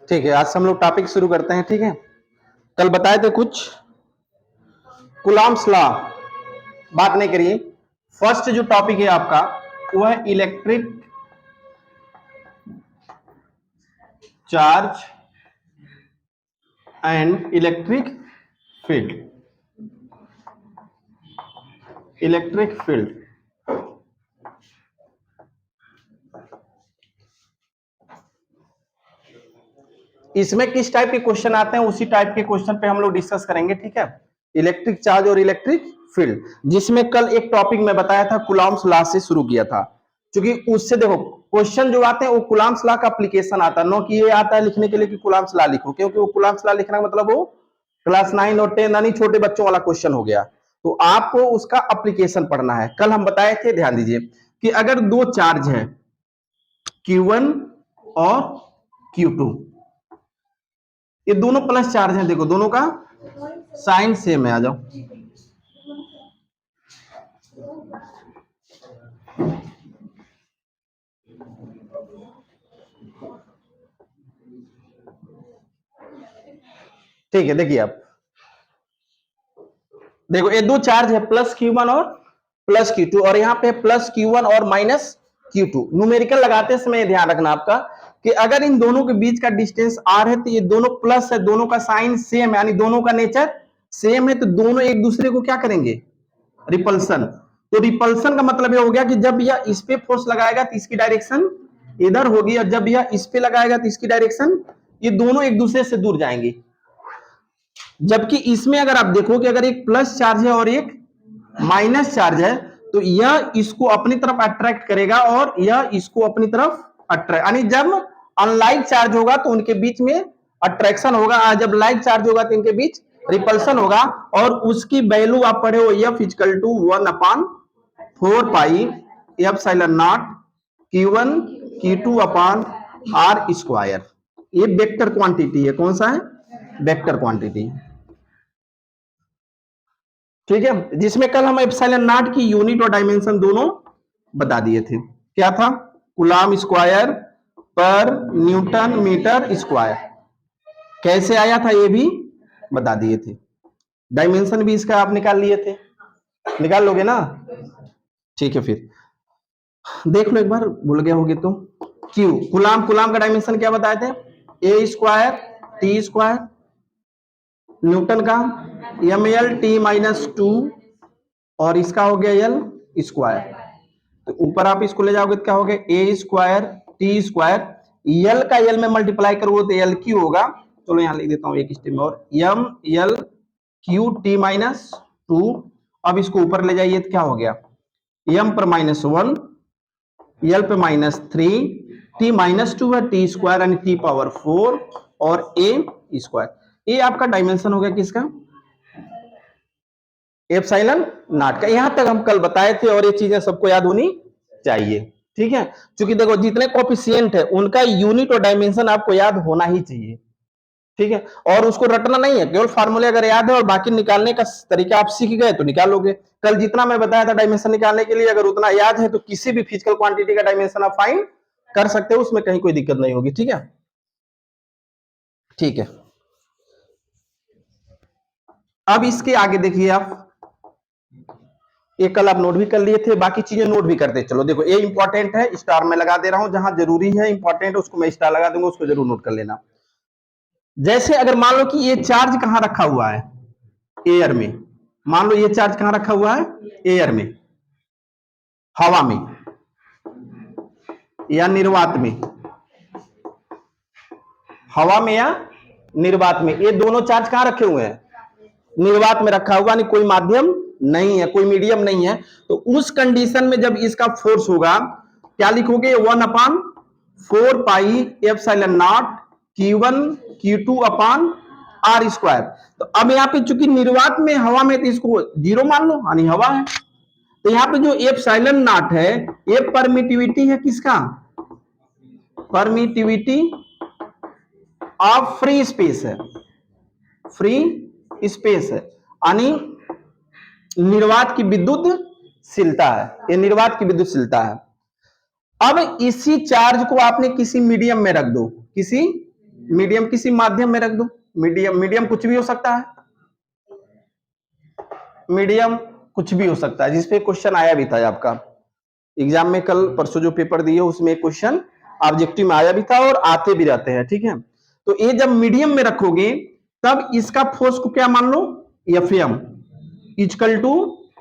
ठीक है, आज से हम लोग टॉपिक शुरू करते हैं। ठीक है, कल बताए थे कुछ कूलॉम्स लॉ, बात नहीं करिए। फर्स्ट जो टॉपिक है आपका वो है electric charge and electric field. Electric field इसमें किस टाइप के क्वेश्चन आते हैं उसी टाइप के क्वेश्चन पे हम लोग डिस्कस करेंगे। ठीक है, इलेक्ट्रिक चार्ज और इलेक्ट्रिक फील्ड, जिसमें कल एक टॉपिक मैं बताया था कूलॉम्स लॉ से शुरू किया था। क्योंकि उससे देखो क्वेश्चन जो आते हैं वो कूलॉम्स लॉ का एप्लीकेशन आता है, नो कि ये आता है लिखने के लिए कि कूलॉम्स लॉ लिखो, क्योंकि वो कूलॉम्स लॉ लिखना मतलब वो क्लास 9 और 10 यानी छोटे बच्चों वाला क्वेश्चन हो गया। तो आपको उसका एप्लीकेशन पढ़ना है। कल हम बताए थे, ध्यान दीजिए, कि अगर दो चार्ज है Q1 और Q2, ये दोनों प्लस चार्ज हैं, देखो दोनों का साइन सेम है। आ जाओ, ठीक है। देखिए आप देखो ये दो चार्ज है प्लस Q1 और प्लस Q2, और यहाँ पे प्लस Q1 और माइनस Q2। न्यूमेरिकल लगाते समय ध्यान रखना आपका कि अगर इन दोनों के बीच का डिस्टेंस R है तो ये दोनों प्लस है, दोनों का साइन सेम है, यानी दोनों का नेचर सेम है, तो दोनों एक दूसरे को क्या करेंगे, रिपल्सन। तो रिपल्सन का मतलब ये हो गया कि जब यह इस पे फोर्स लगाएगा तो इसकी डायरेक्शन इधर होगी, और जब यह इस पे लगाएगा तो इसकी डायरेक्शन, ये दोनों एक दूसरे से दूर जाएंगे। जबकि इसमें अगर आप देखो कि अगर एक प्लस चार्ज है और एक माइनस चार्ज है, तो यह इसको अपनी तरफ अट्रैक्ट करेगा और यह इसको अपनी तरफ अट्रैक्ट, यानी जब अनलाइक चार्ज होगा तो उनके बीच में अट्रैक्शन होगा, जब लाइक चार्ज होगा तो इनके बीच रिपल्सन होगा। और उसकी वैल्यू आप पढ़े हो F equal to 1/4 pi epsilon not Q1 Q2 upon R square. ये वेक्टर क्वांटिटी है। कौन सा है? Vector quantity. ठीक है, जिसमें कल हम एप्सिलॉन नॉट की यूनिट और डायमेंशन दोनों बता दिए थे। क्या था? कूलॉम स्क्वायर पर न्यूटन मीटर स्क्वायर। कैसे आया था ये भी बता दिए थे। डायमेंशन भी इसका आप निकाल लिए थे, निकाल लोगे ना? ठीक है, फिर देख लो एक बार, भूल गए होगे तो। क्यू कूलॉम का डायमेंशन क्या बताए थे? ए स्क्वायर टी स्क्वायर, न्यूटन का mL/t-2, और इसका हो गया एल स्क्वायर। तो ऊपर आप इसको ले जाओगे तो क्या हो गया? ए स्क्वायर टी स्क्वायर, एल का एल में मल्टीप्लाई करोगे तो एल क्यू होगा। चलो यहां लिख देता हूं एक स्टेप में और, mL/t-2। अब इसको ऊपर ले जाइए तो क्या हो गया? m पर -1, एल पे -3, t-2 है, टी स्क्वायर यानी t⁴ और a स्क्वायर। ये आपका डायमेंशन हो गया किसका? एप्सिलॉन नॉट का। यहां तक हम कल बताए थे और ये चीजें सबको याद होनी चाहिए। ठीक है, क्योंकि देखो जितने कोफिशिएंट है उनका यूनिट और डायमेंशन आपको याद होना ही चाहिए। ठीक है, और उसको रटना नहीं है, केवल फार्मूले अगर याद है और बाकी निकालने का तरीका आप सीख गए तो निकालोगे। कल जितना मैं बताया था डायमेंशन निकालने के लिए, अगर उतना याद है तो किसी भी फिजिकल क्वांटिटी का डायमेंशन आप फाइंड कर सकते हो, उसमें कहीं कोई दिक्कत नहीं होगी। ठीक है, ठीक है। अब इसके आगे देखिए आप, ये कल आप नोट भी कर लिए थे, बाकी चीजें नोट भी करते चलो। देखो ये इंपॉर्टेंट है, स्टार में लगा दे रहा हूं, जहां जरूरी है इंपॉर्टेंट उसको मैं स्टार लगा दूंगा, उसको जरूर नोट कर लेना। जैसे अगर मान लो कि ये चार्ज कहां रखा हुआ है? एयर में। मान लो ये चार्ज कहां रखा हुआ है? एयर में, हवा में या निर्वात में। हवा में या निर्वात में, ये दोनों चार्ज कहां रखे हुए हैं? निर्वात में रखा हुआ, नहीं कोई माध्यम नहीं है, कोई मीडियम नहीं है। तो उस कंडीशन में जब इसका फोर्स होगा, क्या लिखोगे? 1/4 pi epsilon not Q1 Q2 upon R square. तो अब यहाँ पे चूंकि निर्वात में हवा में, तो इसको 0 मान लो, यानी हवा है। तो यहाँ पे जो एप्सिलॉन नॉट है ये परमिटिविटी है किसका? परमिटिविटी ऑफ फ्री स्पेस है, फ्री स्पेस है, यानी निर्वात की विद्युतशीलता है, ये निर्वात की विद्युतशीलता है। अब इसी चार्ज को आपने किसी मीडियम में रख दो, किसी मीडियम किसी माध्यम में रख दो, मीडियम कुछ भी हो सकता है, मीडियम कुछ भी हो सकता है, जिसपे क्वेश्चन आया भी था आपका एग्जाम में, कल परसों जो पेपर दिए उसमें क्वेश्चन ऑब्जेक्टिव में आया भी था और आते भी रहते हैं, ठीक है। तो ये जब मीडियम में रखोगे तब इसका फोर्स को क्या मान लो, FM equal to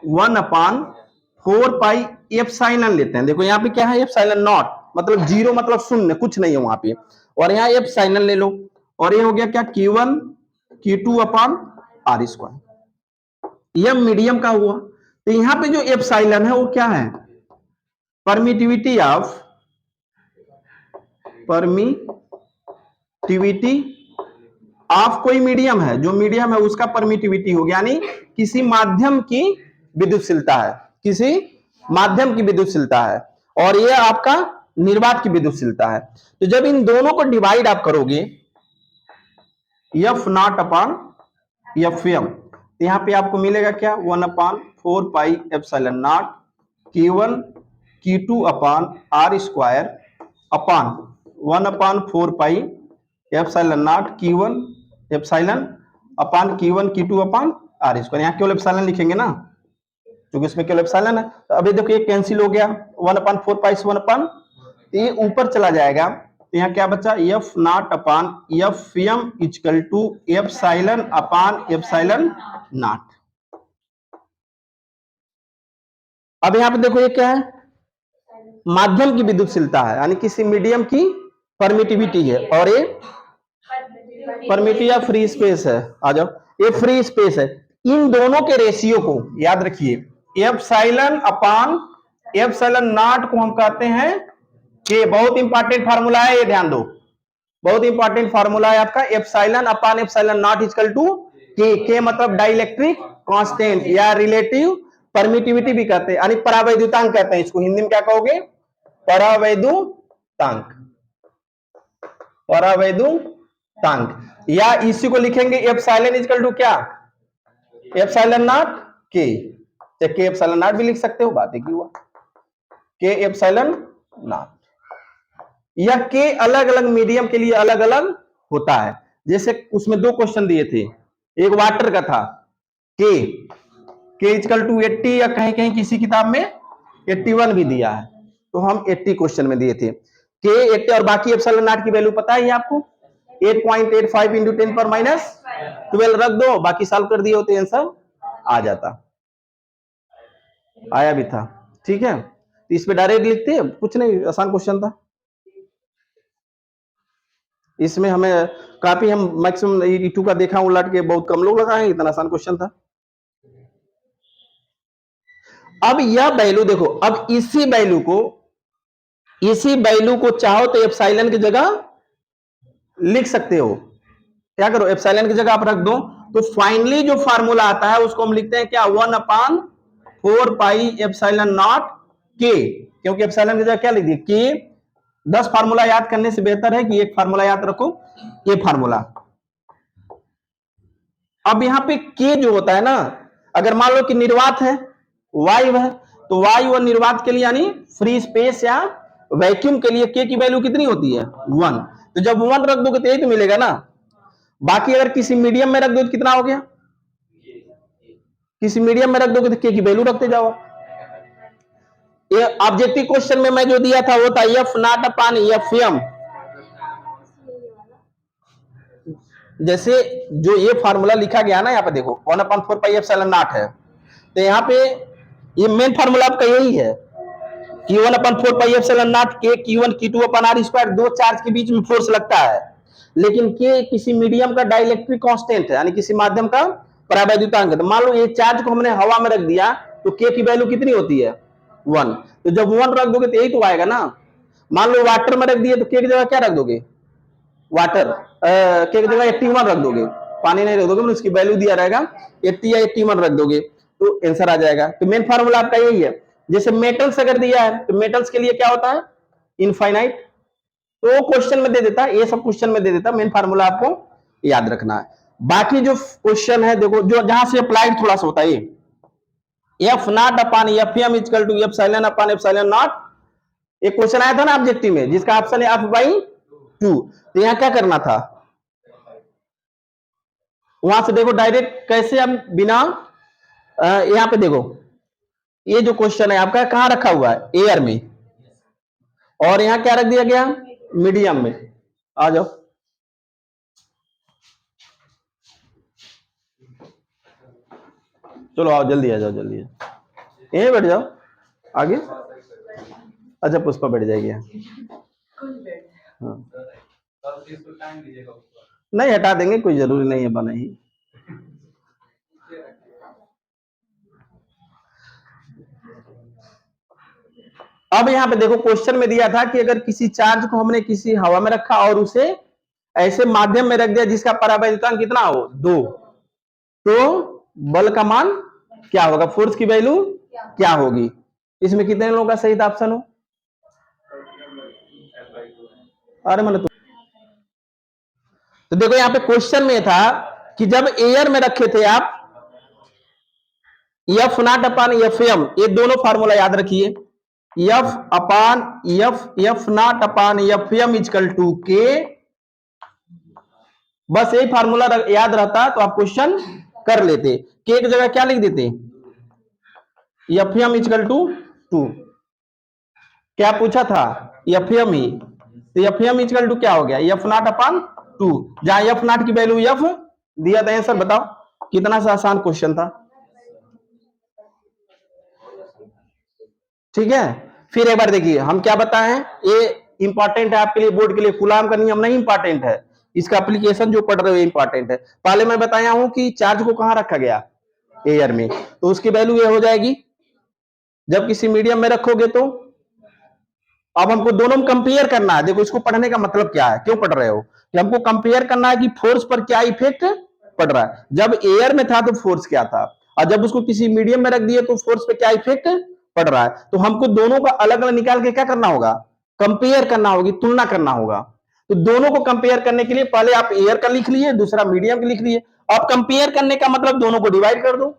1/4 pi epsilon लेते हैं। देखो यहाँ पे क्या है, एप्सिलॉन नॉट, मतलब जीरो मतलब शून्य, कुछ नहीं है वहां पे, और यहाँ एप्सिलॉन ले लो, और ये हो गया क्या, Q1 Q2/r²। यह मीडियम का हुआ। तो यहां पे जो एप्सिलॉन है वो क्या है, परमिटिविटी ऑफ कोई मीडियम है, जो मीडियम है उसका परमिटिविटी हो गया, यानी किसी माध्यम की विद्युतशीलता है, किसी माध्यम की विद्युतशीलता है, और यह आपका निर्वात की विद्युतशीलता है। तो जब इन दोनों को डिवाइड आप करोगे F0/Fm, तो यहां पे आपको मिलेगा क्या, 1/4 pi epsilon not Q1 Q2/r² upon 1/4 pi epsilon not Q1 epsilon upon Q1 Q2/r²। यहाँ केवल एप्सिलॉन लिखेंगे ना, क्योंकि इसमें केवल एप्सिलॉन है। तो अभी देखो ये कैंसिल हो गया, 1/4 पाई से 1, ये ऊपर चला जाएगा, तो यहाँ क्या बचा, F0/Fm इक्वल टू एप्सिलॉन/एप्सिलॉन नॉट। अब यहाँ पे देखो ये क्या है, माध्यम की विद्युतशीलता है, यानी किसी मीडियम की परमिटिविटी है, और ये परमिटिव या फ्री स्पेस है, आ जाओ, ये फ्री स्पेस है। इन दोनों के रेशियो को याद रखिए, एप्सिलॉन नॉट को हम कहते हैं के, बहुत इंपॉर्टेंट फार्मूला है, ये ध्यान दो, बहुत इंपॉर्टेंट फार्मूला है आपका, एप्सिलॉन नॉट इक्वल टू के मतलब डाइलेक्ट्रिक कांस्टेंट या रिलेटिव परमिटिविटी भी कहते हैं, यानी परावैद्युतांक कहते हैं इसको, हिंदी में क्या कहोगे, परावैद्युतांक, परावैद्युतांक, या इसी को लिखेंगे एप्सिलॉन इक्वल टू क्या, एप्सिलॉन नॉट के, के एप्सिलॉन नॉट भी लिख सकते हो, बात एक ही हुआ, के एप्सिलॉन नॉट। यह के अलग अलग मीडियम के लिए अलग अलग होता है, जैसे उसमें 2 क्वेश्चन दिए थे, एक वाटर का था, के इक्वल टू 80, या कहीं कहीं किसी किताब में 81 भी दिया है, तो हम 80 क्वेश्चन में दिए थे के 80, और बाकी एप्सिलॉन नॉट की वैल्यू पता है आपको, 8.85 इंटू 10⁻12 रख दो, बाकी सॉल्व कर दिए होते, आंसर आ जाता, आया भी था, ठीक है। तो इस पे डायरेक्ट लिखते, कुछ नहीं, आसान क्वेश्चन था। इसमें हमें काफी, हम मैक्सिमम E2 का देखा उलट के, बहुत कम लोग लगाए, इतना आसान क्वेश्चन था। अब यह वैल्यू देखो, अब इसी वैल्यू को चाहो तो एप्सिलॉन की जगह लिख सकते हो, क्या करो, एप्सिलॉन की जगह आप रख दो, तो फाइनली जो फार्मूला आता है उसको हम लिखते हैं क्या, 1/4 पाई एप्सिलॉन नॉट के, क्योंकि एप्सिलॉन की जगह क्या लिख दिए, के। 10 फार्मूला याद करने से बेहतर है कि एक फार्मूला याद रखो, ये फार्मूला। अब यहां पे के जो होता है ना, अगर मान लो कि निर्वात है, वायु है, तो वायु और निर्वात के लिए, यानी फ्री स्पेस या वैक्यूम के लिए के की वैल्यू कितनी होती है, 1। तो जब 1 रख दोगे तो यही तो मिलेगा ना। बाकी अगर किसी मीडियम में रख दो तो कितना हो गया, किसी मीडियम में रख दोगे तो के की वैल्यू रखते जाओ। ये ऑब्जेक्टिव क्वेश्चन में मैं जो दिया था वो था F0/Fm, जैसे जो ये फार्मूला लिखा गया ना, यहाँ पे देखो 1/4 पाई एप्सिलॉन नॉट है, तो यहाँ पे ये मेन फार्मूला आपका यही है कि 1/4 पाई एप्सिलॉन नॉट के Q1 Q2/r², दो चार्ज के बीच में फोर्स लगता है, लेकिन के किसी मीडियम का डाइलेक्ट्रिक कांस्टेंट है, यानी किसी माध्यम का परावैद्युतांक है। तो मान लो ये चार्ज को हमने हवा में रख दिया, तो के की वैल्यू कितनी होती है, 1। तो जब 1 रख दोगे तो यही तो आएगा ना। मान लो वाटर में रख दिए, तो के की जगह क्या रख दोगे, वाटर, के की जगह 81 रख दोगे, पानी नहीं रख दोगे, मतलब उसकी वैल्यू दिया रहेगा 80 या 81 रख दोगे, तो आंसर आ जाएगा। तो मेन फार्मूला आपका यही है। जैसे मेटल्स अगर दिया है, तो मेटल्स के लिए क्या होता है, इनफाइनाइट, तो क्वेश्चन में दे देता है, ये सब क्वेश्चन में दे देता है, मेन फार्मूला आपको याद रखना है। बाकी जो क्वेश्चन है देखो, जो जहां से अप्लाइड थोड़ा सा होता है, F0/Fm इक्वल टू एप्सिलॉन/एप्सिलॉन नॉट, एक क्वेश्चन आया था ना ऑब्जेक्टिव में, जिसका ऑप्शन है F/2। तो यहां क्या करना था, वहां से देखो डायरेक्ट कैसे हम बिना यहाँ पे देखो, ये जो क्वेश्चन है आपका कहाँ रखा हुआ है, एयर में, और यहाँ क्या रख दिया गया, मीडियम में। आ जाओ, चलो आओ, जल्दी आ जाओ, जल्दी यहीं बैठ जाओ आगे। अच्छा पुष्पा बैठ जाएगी यहाँ। हाँ नहीं हटा देंगे, कोई जरूरी नहीं है बना ही। अब यहाँ पे देखो क्वेश्चन में दिया था कि अगर किसी चार्ज को हमने किसी हवा में रखा और उसे ऐसे माध्यम में रख दिया जिसका परावैद्युतांक कितना हो 2, तो बल का मान क्या होगा, फोर्स की वैल्यू क्या होगी। इसमें कितने लोगों का सही ऑप्शन हो, अरे मतलब तो देखो यहाँ पे क्वेश्चन में था कि जब एयर में रखे थे आप, F not upon F M, ये दोनों फार्मूला याद रखिए, F upon F not upon F M equal to K, बस यही फार्मूला याद रहता तो आप क्वेश्चन कर लेते। के की जगह क्या लिख देते, एफ एम इजकल टू 2, क्या पूछा था, एफ एम ही, तो एफ एम इजकल टू क्या हो गया, एफ नॉट अपान 2, जहां एफ नॉट की वैल्यू एफ दिया था आंसर। बताओ कितना सा आसान क्वेश्चन था, ठीक है। फिर एक बार देखिए हम क्या बताए हैं, ये इंपॉर्टेंट है आपके लिए, बोर्ड के लिए। कूलाम का नियम नहीं इंपॉर्टेंट है, इसका एप्लीकेशन जो पढ़ रहे हो इंपॉर्टेंट है। पहले मैं बताया हूं कि चार्ज को कहां रखा गया, एयर में, तो उसकी वैल्यू ये हो जाएगी, जब किसी मीडियम में रखोगे तो। अब हमको दोनों में कंपेयर करना है, देखो इसको पढ़ने का मतलब क्या है, क्यों पढ़ रहे हो, कि हमको कंपेयर करना है कि फोर्स पर क्या इफेक्ट पड़ रहा है। जब एयर में था तो फोर्स क्या था, और जब उसको किसी मीडियम में रख दिए तो फोर्स पे क्या इफेक्ट पड़ रहा है। तो हमको दोनों का अलग अलग निकाल के क्या करना होगा, कंपेयर करना होगी, तुलना करना होगा। तो दोनों को कंपेयर करने के लिए पहले आप एयर का लिख लिए, दूसरा मीडियम का लिख लिए। अब कंपेयर करने का मतलब दोनों को डिवाइड कर दो,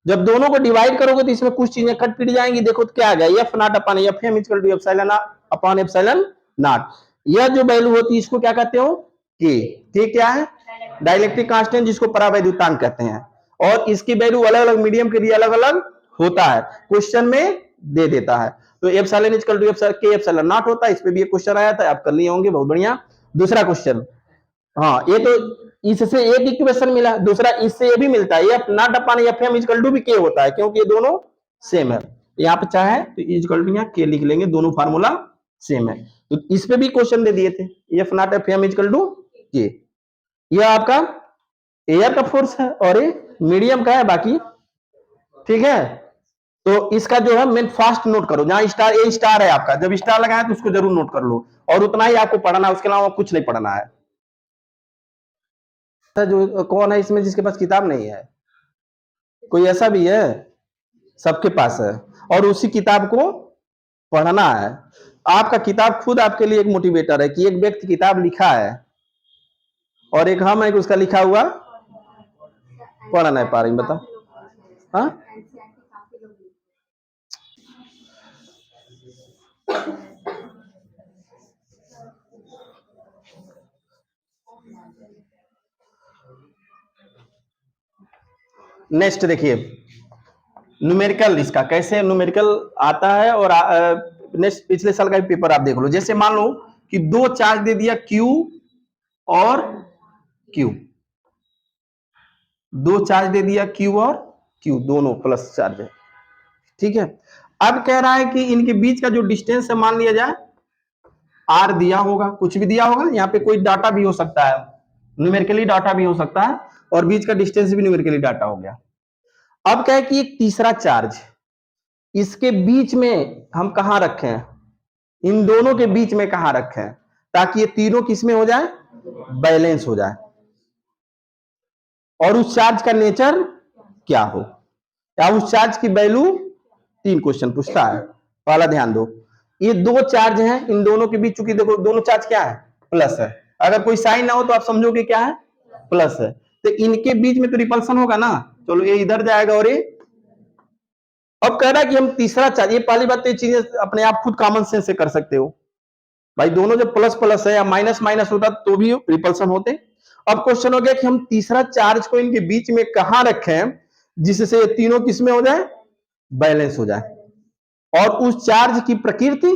जब दोनों को डिवाइड करोगे तो इसमें कुछ चीजें कट पिट जाएंगी। देखो तो क्या आ गया, F not upon F M equal to epsilon upon epsilon not. यह जो वैल्यू होती है इसको क्या कहते हो, के। के क्या है, डाइलेक्ट्रिक कांस्टेंट, जिसको परावैद्युतांक कहते हैं। और इसकी वैल्यू अलग अलग मीडियम के लिए अलग अलग होता है, क्वेश्चन में दे देता है। तो एप्सिलॉन इक्वल टू के एप्सिलॉन नॉट होता है, इस पे भी एक क्वेश्चन आया था, आप कर लिए होंगे, बहुत बढ़िया। दूसरा क्वेश्चन, हाँ ये तो इससे एक इक्वेशन मिला, दूसरा इससे ये भी मिलता है, F not upon F M equal to भी के होता है, क्योंकि ये दोनों सेम है। यहाँ पे चाहे तो इक्वल टू यहाँ के लिख लेंगे, दोनों फार्मूला सेम है। तो इस पे भी क्वेश्चन दे दिए थे, F not F M equal to K. यह आपका एयर का फोर्स है और ये मीडियम का है, बाकी ठीक है। तो इसका जो है मेन फास्ट नोट करो, जहां स्टार, ए स्टार है आपका, जब स्टार लगाया तो उसको जरूर नोट कर लो, और उतना ही आपको पढ़ना है, उसके अलावा कुछ नहीं पढ़ना है। जो कौन है इसमें जिसके पास किताब नहीं है, कोई ऐसा भी है, सबके पास है, और उसी किताब को पढ़ना है। आपका किताब खुद आपके लिए एक मोटिवेटर है, कि एक व्यक्ति किताब लिखा है और एक हम है कि उसका लिखा हुआ पढ़ नहीं पा रही, बताओ। हाँ नेक्स्ट देखिए, न्यूमेरिकल, इसका कैसे न्यूमेरिकल आता है। और नेक्स्ट पिछले साल का भी पेपर आप देख लो। जैसे मान लो कि दो चार्ज दे दिया Q और Q, दो चार्ज दे दिया Q और Q, दोनों प्लस चार्ज है, ठीक है। अब कह रहा है कि इनके बीच का जो डिस्टेंस है, मान लिया जाए R दिया होगा, कुछ भी दिया होगा, यहाँ पे कोई डाटा भी हो सकता है, न्यूमेरिकली डाटा भी हो सकता है, और बीच का डिस्टेंस भी न्यूमेरिकली डाटा हो गया। अब क्या है कि एक तीसरा चार्ज इसके बीच में हम कहां रखें, इन दोनों के बीच में कहां रखें, ताकि ये तीनों किसमें हो जाए, बैलेंस हो जाए, और उस चार्ज का नेचर क्या हो, या उस चार्ज की वैल्यू। तीन क्वेश्चन पूछता है। पहला ध्यान दो, ये दो चार्ज हैं, इन दोनों के बीच, चूंकि देखो दोनों चार्ज क्या है, प्लस है, अगर कोई साइन ना हो तो आप समझोगे क्या है, प्लस है, तो इनके बीच में तो रिपल्सन होगा ना। चलो ये इधर जाएगा और ये, अब कह रहा है कि हम तीसरा चार्ज, ये पहली बात तो ये चीजें अपने आप खुद कॉमन सेंस से कर सकते हो भाई, दोनों जब प्लस प्लस है या माइनस माइनस होता तो भी रिपल्सन होते। अब क्वेश्चन हो गया कि हम तीसरा चार्ज को इनके बीच में कहां रखें जिससे ये तीनों किसमें हो जाए, बैलेंस हो जाए, और उस चार्ज की प्रकृति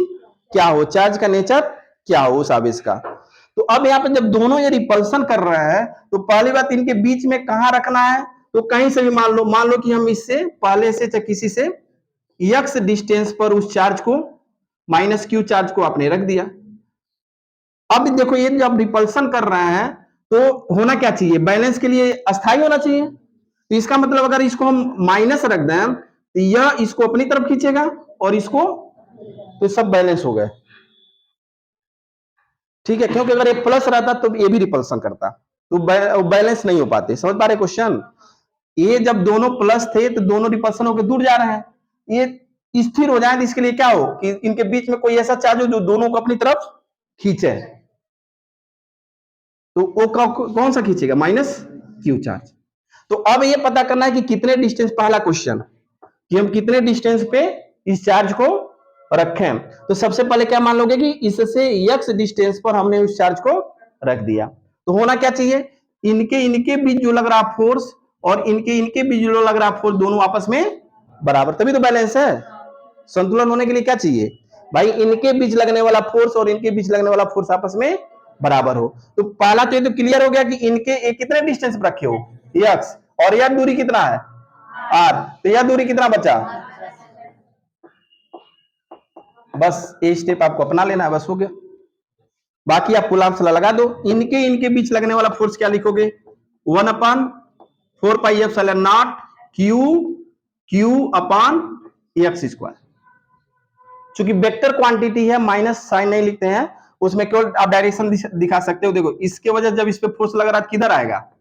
क्या हो, चार्ज का नेचर क्या हो उस आवेश का। तो अब यहाँ पे जब दोनों ये रिपल्सन कर रहे हैं तो पहली बात इनके बीच में कहां रखना है, तो कहीं से भी मान लो कि हम इससे पहले से चाहे किसी से x डिस्टेंस पर उस चार्ज को माइनस क्यू चार्ज को आपने रख दिया। अब देखो ये जब रिपल्सन कर रहे हैं तो होना क्या चाहिए, बैलेंस के लिए अस्थायी होना चाहिए। तो इसका मतलब अगर इसको हम माइनस रख दें तो यह इसको अपनी तरफ खींचेगा और इसको, तो सब बैलेंस हो गए, ठीक है, क्योंकि अगर ये प्लस रहता तो ये भी रिपल्सन करता, तो बैलेंस नहीं हो पाते। समझ पा रहे क्वेश्चन, ये जब दोनों प्लस थे तो दोनों रिपल्सन होकर दूर जा रहे हैं, ये स्थिर हो जाए तो इसके लिए क्या हो कि इनके बीच में कोई ऐसा चार्ज हो जो दोनों को अपनी तरफ खींचे, तो वो कौन सा खींचेगा, माइनस क्यू चार्ज। तो अब ये पता करना है कि कितने डिस्टेंस, पहला क्वेश्चन कि हम कितने डिस्टेंस पे इस चार्ज को रखें। तो सबसे पहले क्या मान लोगे कि इससे x डिस्टेंस पर हमने उस चार्ज को रख दिया, तो होना क्या चाहिए, इनके बीच जो लग रहा फोर्स और इनके बीच जो लग रहा फोर्स दोनों आपस में बराबर, तभी तो बैलेंस है। संतुलन होने के लिए क्या चाहिए भाई, इनके बीच लगने वाला फोर्स और इनके बीच लगने वाला फोर्स आपस में बराबर हो। तो पहला तो ये तो क्लियर हो गया कि इनके कितने डिस्टेंस पर रखे हो, x, और यह दूरी कितना है r, तो यह दूरी कितना बचा, बस ये स्टेप आपको अपना लेना है, बस हो गया। बाकी आप कुलाम्स लगा दो, इनके बीच लगने वाला फोर्स क्या लिखोगे, 1/4πε0 क्यू अपान एक्स स्क्वायर। चूंकि वेक्टर क्वांटिटी है माइनस साइन नहीं लिखते हैं, उसमें केवल आप डायरेक्शन दिखा सकते हो। देखो इसके वजह जब इस पे फोर्स लग रहा है किधर आएगा,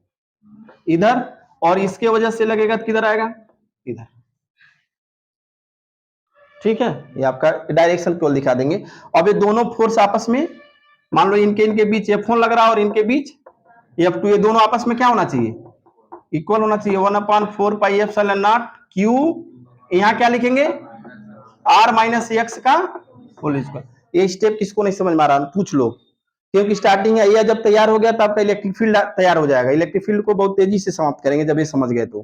इधर, और इसके वजह से लगेगा किधर आएगा, इधर, ठीक है। ये आपका डायरेक्शन केवल दिखा देंगे। अब ये दोनों फोर्स आपस में, मान लो इनके बीच F1 लग रहा है और इनके बीच F2, ये दोनों आपस में क्या होना चाहिए, इक्वल होना चाहिए। 1/4πε0 क्यू, यहां क्या लिखेंगे, r माइनस एक्स का होल स्क्वायर। ये स्टेप किसको नहीं समझ में आ रहा पूछ लो, क्योंकि स्टार्टिंग है, यह जब तैयार हो गया तो आपका इलेक्ट्रिक फील्ड तैयार हो जाएगा। इलेक्ट्रिक फील्ड को बहुत तेजी से समाप्त करेंगे जब ये समझ गए। तो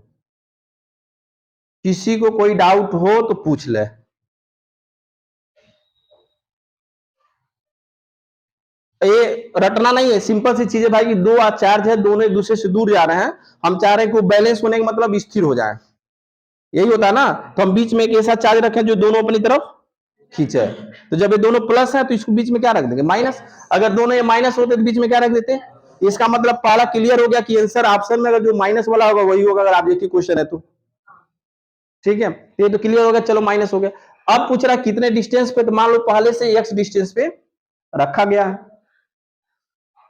किसी को कोई डाउट हो तो पूछ ले। ये रटना नहीं है, सिंपल सी चीज है भाई कि दो चार्ज है, दोनों एक दूसरे से दूर जा रहे हैं, हम चाह रहे हैं कि बैलेंस होने का मतलब स्थिर हो जाए, यही होता है ना। तो हम बीच में एक ऐसा चार्ज रखें जो दोनों अपनी तरफ खींचे। तो जब ये दोनों प्लस है तो इसको बीच में क्या रख देंगे, माइनस। अगर दोनों ये माइनस होते तो बीच में क्या रख देते, इसका मतलब पहला क्लियर हो गया कि आंसर ऑप्शन में अगर जो माइनस वाला होगा वही होगा, अगर आप एक ही क्वेश्चन है तो, ठीक है। ये तो क्लियर हो गया, चलो माइनस हो गया। अब पूछ रहा कितने डिस्टेंस पे, तो मान लो पहले से x डिस्टेंस पे रखा गया है,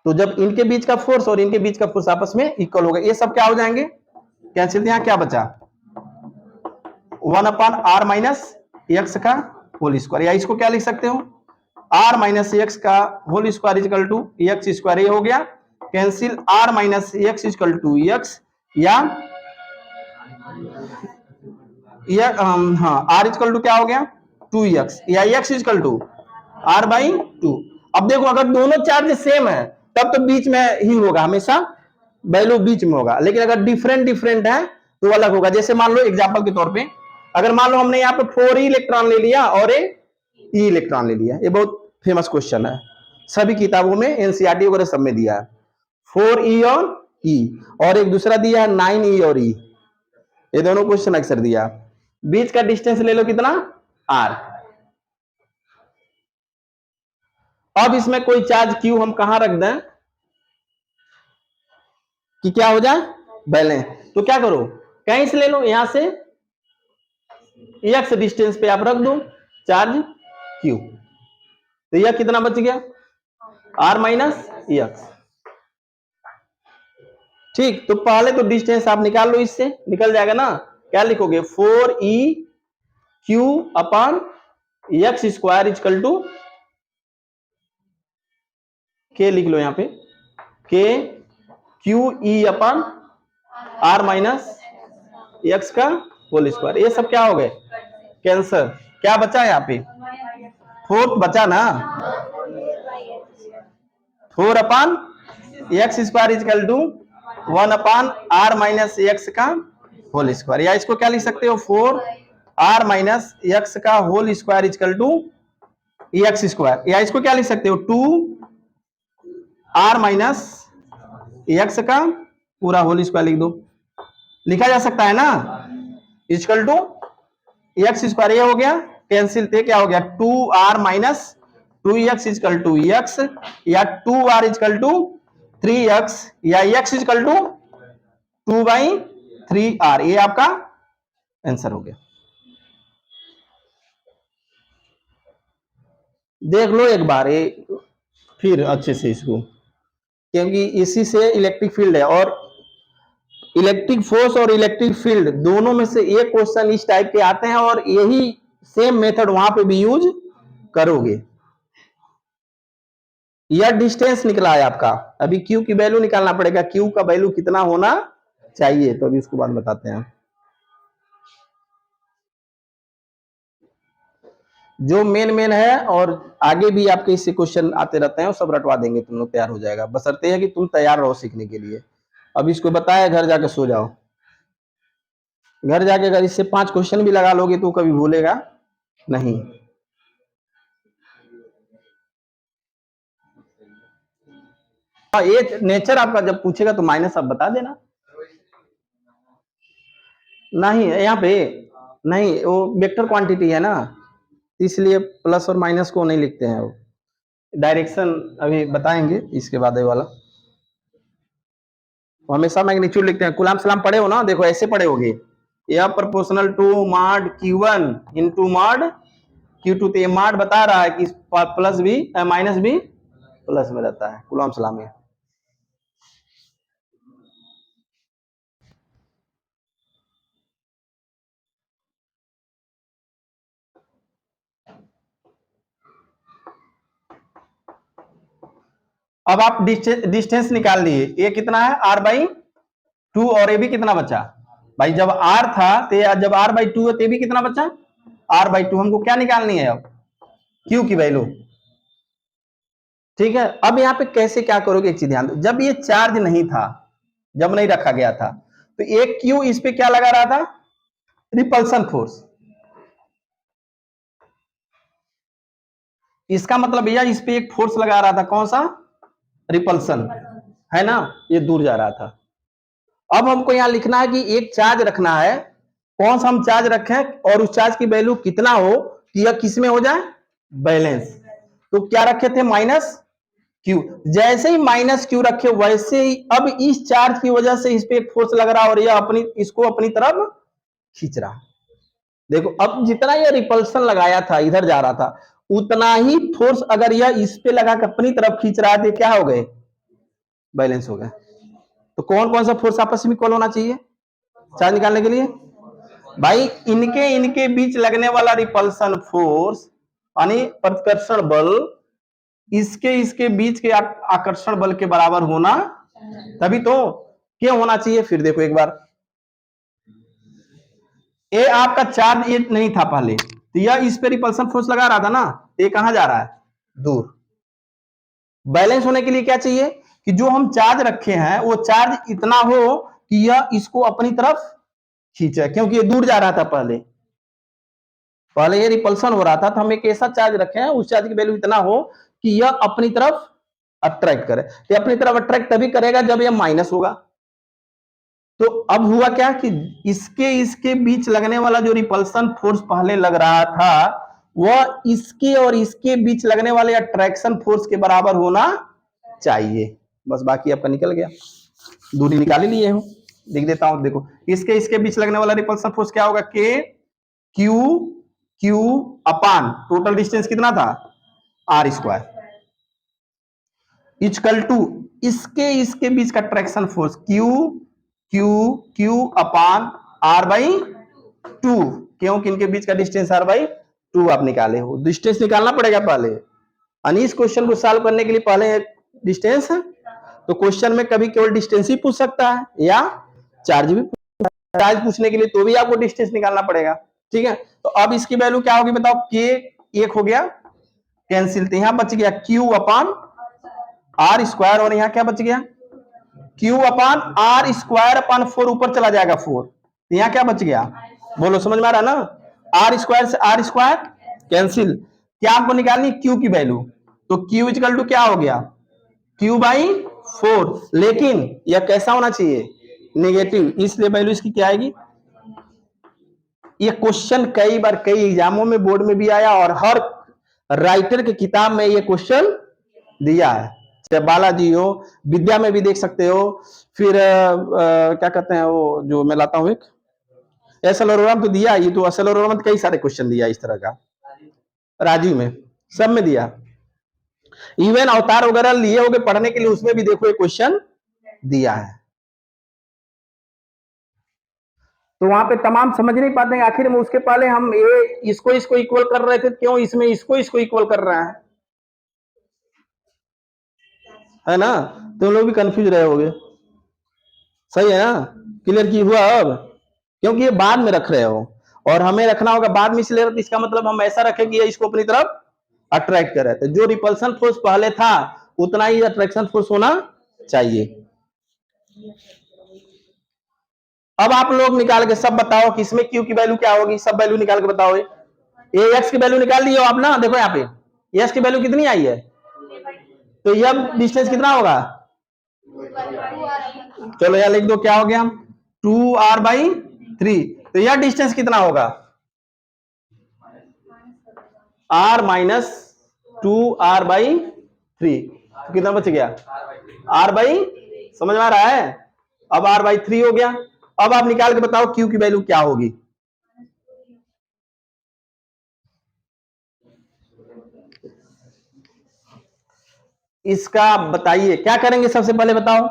तो जब इनके बीच का फोर्स और इनके बीच का फोर्स आपस में इक्वल होगा, ये सब क्या हो जाएंगे, कैंसिल। यहां क्या बचा, 1/r माइनस एक्स का होल स्क्वायर, या इसको क्या लिख सकते हो, r माइनस एक्स का whole square equal to x square, ये हो गया cancel. r minus x equal to x, या हाँ r इक्वल टू क्या हो गया 2x, या x इक्वल टू r/2। अब देखो अगर दोनों चार्ज सेम है तब तो बीच में ही होगा, हमेशा वैल्यू बीच में होगा, लेकिन अगर डिफरेंट डिफरेंट है तो अलग होगा। जैसे मान लो एग्जांपल के तौर पे, अगर मान लो हमने यहाँ पे 4e इलेक्ट्रॉन ले लिया और e इलेक्ट्रॉन ले लिया, ये बहुत फेमस क्वेश्चन है, सभी किताबों में एनसीईआरटी वगैरह सब में दिया है, 4e और e, और एक दूसरा दिया है 9e और e, ये दोनों क्वेश्चन अक्सर दिया। बीच का डिस्टेंस ले लो कितना, r। अब इसमें कोई चार्ज q हम कहां रख दें कि क्या हो जाए, बैलेंस। तो क्या करो, कहीं से ले लो, यहां से x डिस्टेंस पे आप रख दो चार्ज q, तो यह कितना बच गया, r माइनस एक्स। ठीक, तो पहले तो डिस्टेंस आप निकाल लो, इससे निकल जाएगा ना। क्या लिखोगे, 4e q upon x square equal to के, लिख लो यहां पे k q e upon r minus x का होल स्क्वायर। ये सब क्या हो गए, कैंसर। क्या बचा यहाँ पे, 4 बचा ना, 4 upon x square equal to 1/r minus x का होल स्क्वायर, या इसको क्या लिख सकते हो 4r माइनस एक्स का whole square equal to x square, या इसको क्या लिख सकते हो 2r माइनस एक्स का पूरा होल स्क्वायर लिख दो, लिखा जा सकता है ना, इजकल टू एक्स स्क्वायर, ये हो गया कैंसिल थे, क्या हो गया 2r minus 2x is equal to x, या 2r इजकल टू 3x, या x इजकल टू 2/3r, ये आपका आंसर हो गया। देख लो एक बार ये फिर अच्छे से इसको, क्योंकि इसी से इलेक्ट्रिक फील्ड है, और इलेक्ट्रिक फोर्स और इलेक्ट्रिक फील्ड दोनों में से एक क्वेश्चन इस टाइप के आते हैं, और यही सेम मेथड वहां पे भी यूज करोगे। यह डिस्टेंस निकला है आपका, अभी क्यू की वैल्यू निकालना पड़ेगा, क्यू का वैल्यू कितना होना चाहिए, तो अभी उसको बाद बताते हैं। जो मेन है, और आगे भी आपके इससे क्वेश्चन आते रहते हैं, वो सब रटवा देंगे, तुम लोग तैयार हो जाएगा, बशर्ते है कि तुम तैयार रहो सीखने के लिए। अब इसको बताया, घर जाके सो जाओ, घर जाके अगर इससे 5 क्वेश्चन भी लगा लोगे तो कभी भूलेगा नहीं। ये नेचर आपका जब पूछेगा तो माइनस आप बता देना, नहीं यहाँ पे नहीं, वो वेक्टर क्वांटिटी है ना, इसलिए प्लस और माइनस को नहीं लिखते हैं, वो डायरेक्शन अभी बताएंगे इसके बाद वाला, वो हमेशा मैग्नीट्यूड लिखते हैं। कुलाम सलाम पढ़े हो ना, देखो ऐसे पढ़े होगे, यह proportional to mod q1 into mod q2, तो ये मॉड बता रहा है कि प्लस भी माइनस भी प्लस में रहता है, कुलाम सलाम में। अब आप डिस्टेंस निकाल लिए, ये कितना है r/2, और ये भी कितना बचा भाई, जब r था तो जब r/2 है तो भी कितना बचा r/2, हमको क्या निकालनी है अब q की वैल्यू, ठीक है। अब यहाँ पे कैसे क्या करोगे, एक चीज ध्यान दो, जब ये चार्ज नहीं था, जब नहीं रखा गया था, तो एक q इस पे क्या लगा रहा था, रिपल्सन फोर्स, इसका मतलब भैया इस पे एक फोर्स लगा रहा था, कौन सा, रिपल्सन, है ना, ये दूर जा रहा था। अब हमको यहां लिखना है कि एक चार्ज रखना है, कौन सा हम चार्ज रखें, और उस चार्ज की वैल्यू कितना हो कि यह किस में हो जाए, बैलेंस, तो क्या रखे थे माइनस क्यू, जैसे ही माइनस क्यू रखे वैसे ही अब इस चार्ज की वजह से इस पे एक फोर्स लग रहा, और यह इसको अपनी तरफ खींच रहा। देखो अब जितना यह रिपल्सन लगाया था, इधर जा रहा था, उतना ही फोर्स अगर यह इस पे लगा कर अपनी तरफ खींच रहा है तो क्या हो गए, बैलेंस हो गए। तो कौन कौन सा फोर्स आपस में इक्वल होना चाहिए चार्ज निकालने के लिए, भाई इनके इनके बीच लगने वाला रिपल्सन फोर्स यानी प्रतिकर्षण बल इसके इसके बीच के आकर्षण बल के बराबर होना, तभी तो क्या होना चाहिए। फिर देखो एक बार, ये आपका चार्ज ये नहीं था पहले, तो यह इस पे रिपल्सन फोर्स लगा रहा था ना, ये कहां जा रहा है, दूर। बैलेंस होने के लिए क्या चाहिए कि जो हम चार्ज रखे हैं वो चार्ज इतना हो कि यह इसको अपनी तरफ खींचे, क्योंकि ये दूर जा रहा था पहले, पहले ये रिपल्सन हो रहा था, तो हम एक ऐसा चार्ज रखे हैं उस चार्ज की वैल्यू इतना हो कि यह अपनी तरफ अट्रैक्ट करे, ये अपनी तरफ अट्रैक्ट तभी करेगा जब यह माइनस होगा। तो अब हुआ क्या कि इसके इसके बीच लगने वाला जो रिपल्सन फोर्स पहले लग रहा था वह इसके और इसके बीच लगने वाले अट्रैक्शन फोर्स के बराबर होना चाहिए, बस बाकी आपका निकल गया, दूरी निकाल ही लिए हो, लिख देता हूं, देखो इसके इसके बीच लगने वाला रिपल्सन फोर्स क्या होगा, के क्यू क्यू अपान टोटल डिस्टेंस कितना था r स्क्वायर इक्वल टू इसके इसके बीच का traction force q q q upon r/2, क्योंकि इनके बीच का डिस्टेंस r/2 आप निकाले हो, डिस्टेंस निकालना पड़ेगा पहले, यानी इस क्वेश्चन को सॉल्व करने के लिए पहले डिस्टेंस, तो क्वेश्चन में कभी केवल डिस्टेंस ही पूछ सकता है या चार्ज भी, चार्ज पूछने के लिए तो भी आपको डिस्टेंस निकालना पड़ेगा, ठीक है। तो अब इसकी वैल्यू क्या होगी बताओ, के एक हो गया कैंसिल, तो यहां बच गया क्यू अपान r स्क्वायर, और यहां क्या बच गया q upon r square upon 4 ऊपर चला जाएगा 4, तो यहाँ क्या बच गया, बोलो समझ में आ रहा है ना। आर स्क्वायर से आर स्क्वायर कैंसिल, क्या आपको निकालनी क्यू की वैल्यू, तो क्यू इक्वल टू क्या हो गया, क्यू बाई 4, लेकिन यह कैसा होना चाहिए, नेगेटिव, इसलिए वैल्यू इसकी क्या आएगी। ये क्वेश्चन कई बार कई एग्जामों में बोर्ड में भी आया और हर राइटर के किताब में ये क्वेश्चन दिया है, चाहे बालाजी हो, विद्या में भी देख सकते हो, फिर क्या कहते हैं वो जो मैं लाता हूं एक एसएलओराम तो दिया, ये तो एसएलओराम में कई सारे क्वेश्चन दिया इस तरह का, राजीव में सब में दिया, इवन अवतार वगैरह लिए होगे पढ़ने के लिए, उसमें भी देखो एक क्वेश्चन दिया है। तो वहां पे तमाम समझ नहीं पाते हैं, आखिर में उसके पहले हम ये इसको इक्वल कर रहे थे, क्यों इसमें इसको इक्वल कर रहे हैं, है ना, तुम लोग भी कंफ्यूज रहे होगे, सही है ना, क्लियर की हुआ अब, क्योंकि ये बाद में रख रहे हो और हमें रखना होगा बाद में, इसलिए तो इसका मतलब हम ऐसा रखें कि ये इसको अपनी तरफ अट्रैक्ट कर रहे थे, जो रिपल्सन फोर्स पहले था उतना ही अट्रैक्शन फोर्स होना चाहिए। अब आप लोग निकाल के सब बताओ कि इसमें क्यू की वैल्यू क्या होगी, सब वैल्यू निकाल के बताओ। ए एक्स की वैल्यू निकाल ली हो आप ना, देखो यहाँ पे एक्स की वैल्यू कितनी आई है, तो यह डिस्टेंस कितना होगा, चलो यार लिख दो, क्या हो गया 2r/3, तो यह डिस्टेंस कितना होगा, r-2r/3, तो कितना बच गया r/, समझ में आ रहा है, अब r/3 हो गया। अब आप निकाल के बताओ q की वैल्यू क्या होगी, इसका बताइए क्या करेंगे, सबसे पहले बताओ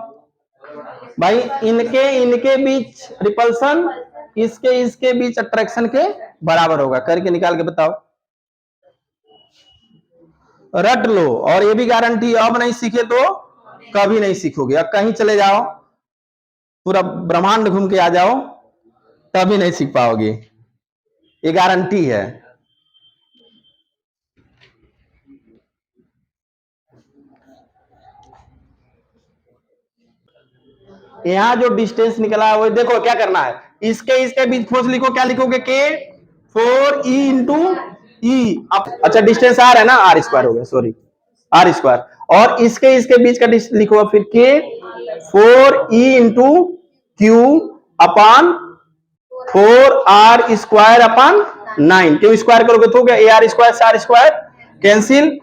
भाई, इनके बीच रिपल्सन, इसके बीच अट्रैक्शन के बराबर होगा, करके निकाल के बताओ, रट लो, और ये भी गारंटी, अब नहीं सीखे तो कभी नहीं सीखोगे, अब कहीं चले जाओ पूरा ब्रह्मांड घूम के आ जाओ तभी नहीं सीख पाओगे, ये गारंटी है। यहां जो डिस्टेंस निकला है वो देखो क्या करना है, इसके बीच फोर्स लिखो, क्या लिखोगे, के 4e इंटू ई, अच्छा डिस्टेंस आर है ना, आर स्क्वायर हो गया, सॉरी आर स्क्वायर, और इसके बीच का डिस्टेंस लिखो फिर के 4e इंटू क्यू अपान 4r स्क्वायर अपान 9, क्यों स्क्वायर करोगे तो हो गया, ए आर स्क्वायर से आर स्क्वायर कैंसिल,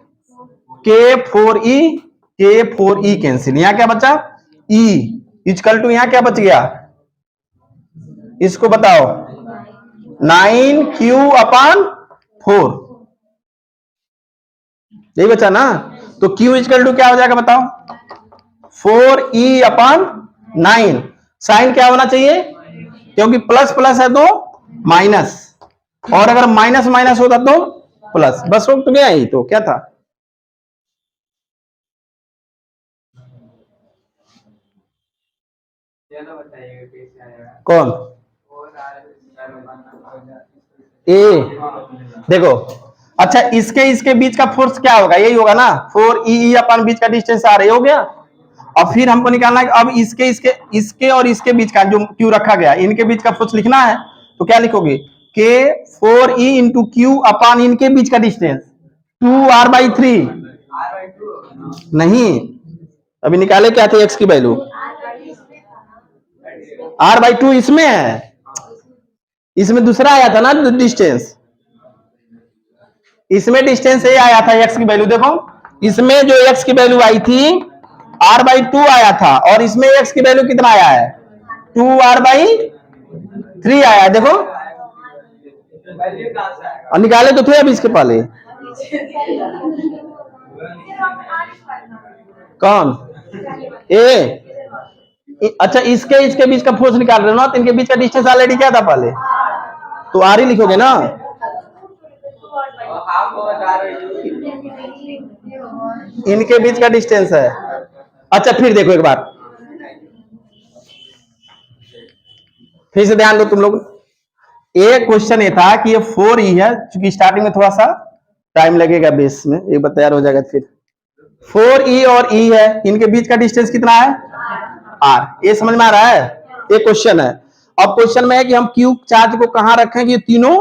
के 4e कैंसिल, यहां क्या बचा, ई इक्वल टू, यहां क्या बच गया, इसको बताओ 9q अपान 4, यही बचा ना, तो q इक्वल टू क्या हो जाएगा बताओ, 4e अपान 9, साइन क्या होना चाहिए, क्योंकि प्लस प्लस है तो माइनस, और अगर माइनस माइनस होता तो प्लस, बस हो तो गया ही, तो क्या था, कौन ए, देखो अच्छा इसके बीच का फोर्स क्या होगा, यही होगा ना, 4e अपन बीच का डिस्टेंस आ रही हो गया, और फिर हमको निकालना है अब इसके और इसके बीच का जो क्यू रखा गया, इनके बीच का फोर्स लिखना है, तो क्या लिखोगे, के 4e इंटू क्यू अपान इनके बीच का डिस्टेंस 2r/3, नहीं अभी निकाले क्या थे एक्स की वैल्यू, r/2 इसमें है, इसमें दूसरा आया था ना डिस्टेंस, इसमें डिस्टेंस ये आया था एक्स की वैल्यू, देखो इसमें जो एक्स की वैल्यू आई थी r/2 आया था, और इसमें एक्स की वैल्यू कितना आया है 2r/3 आया है, देखो और निकाले तो थे अभी इसके पहले, कौन ए, अच्छा इसके बीच का फोर्स निकाल रहे हो ना, तो इनके बीच का डिस्टेंस ऑलरेडी क्या था पहले, तो आर ही लिखोगे ना, इनके बीच का डिस्टेंस है। अच्छा फिर देखो एक बार, फिर से ध्यान दो तुम लोग, एक क्वेश्चन ये था कि ये 4e है, क्योंकि स्टार्टिंग में थोड़ा सा टाइम लगेगा बेस में, एक बार तैयार हो जाएगा, फिर 4e और e है, इनके बीच का डिस्टेंस कितना है आर। ये समझ में आ रहा है? ये क्वेश्चन है। अब क्वेश्चन में है कि हम क्यू चार्ज को कहां रखें कि ये तीनों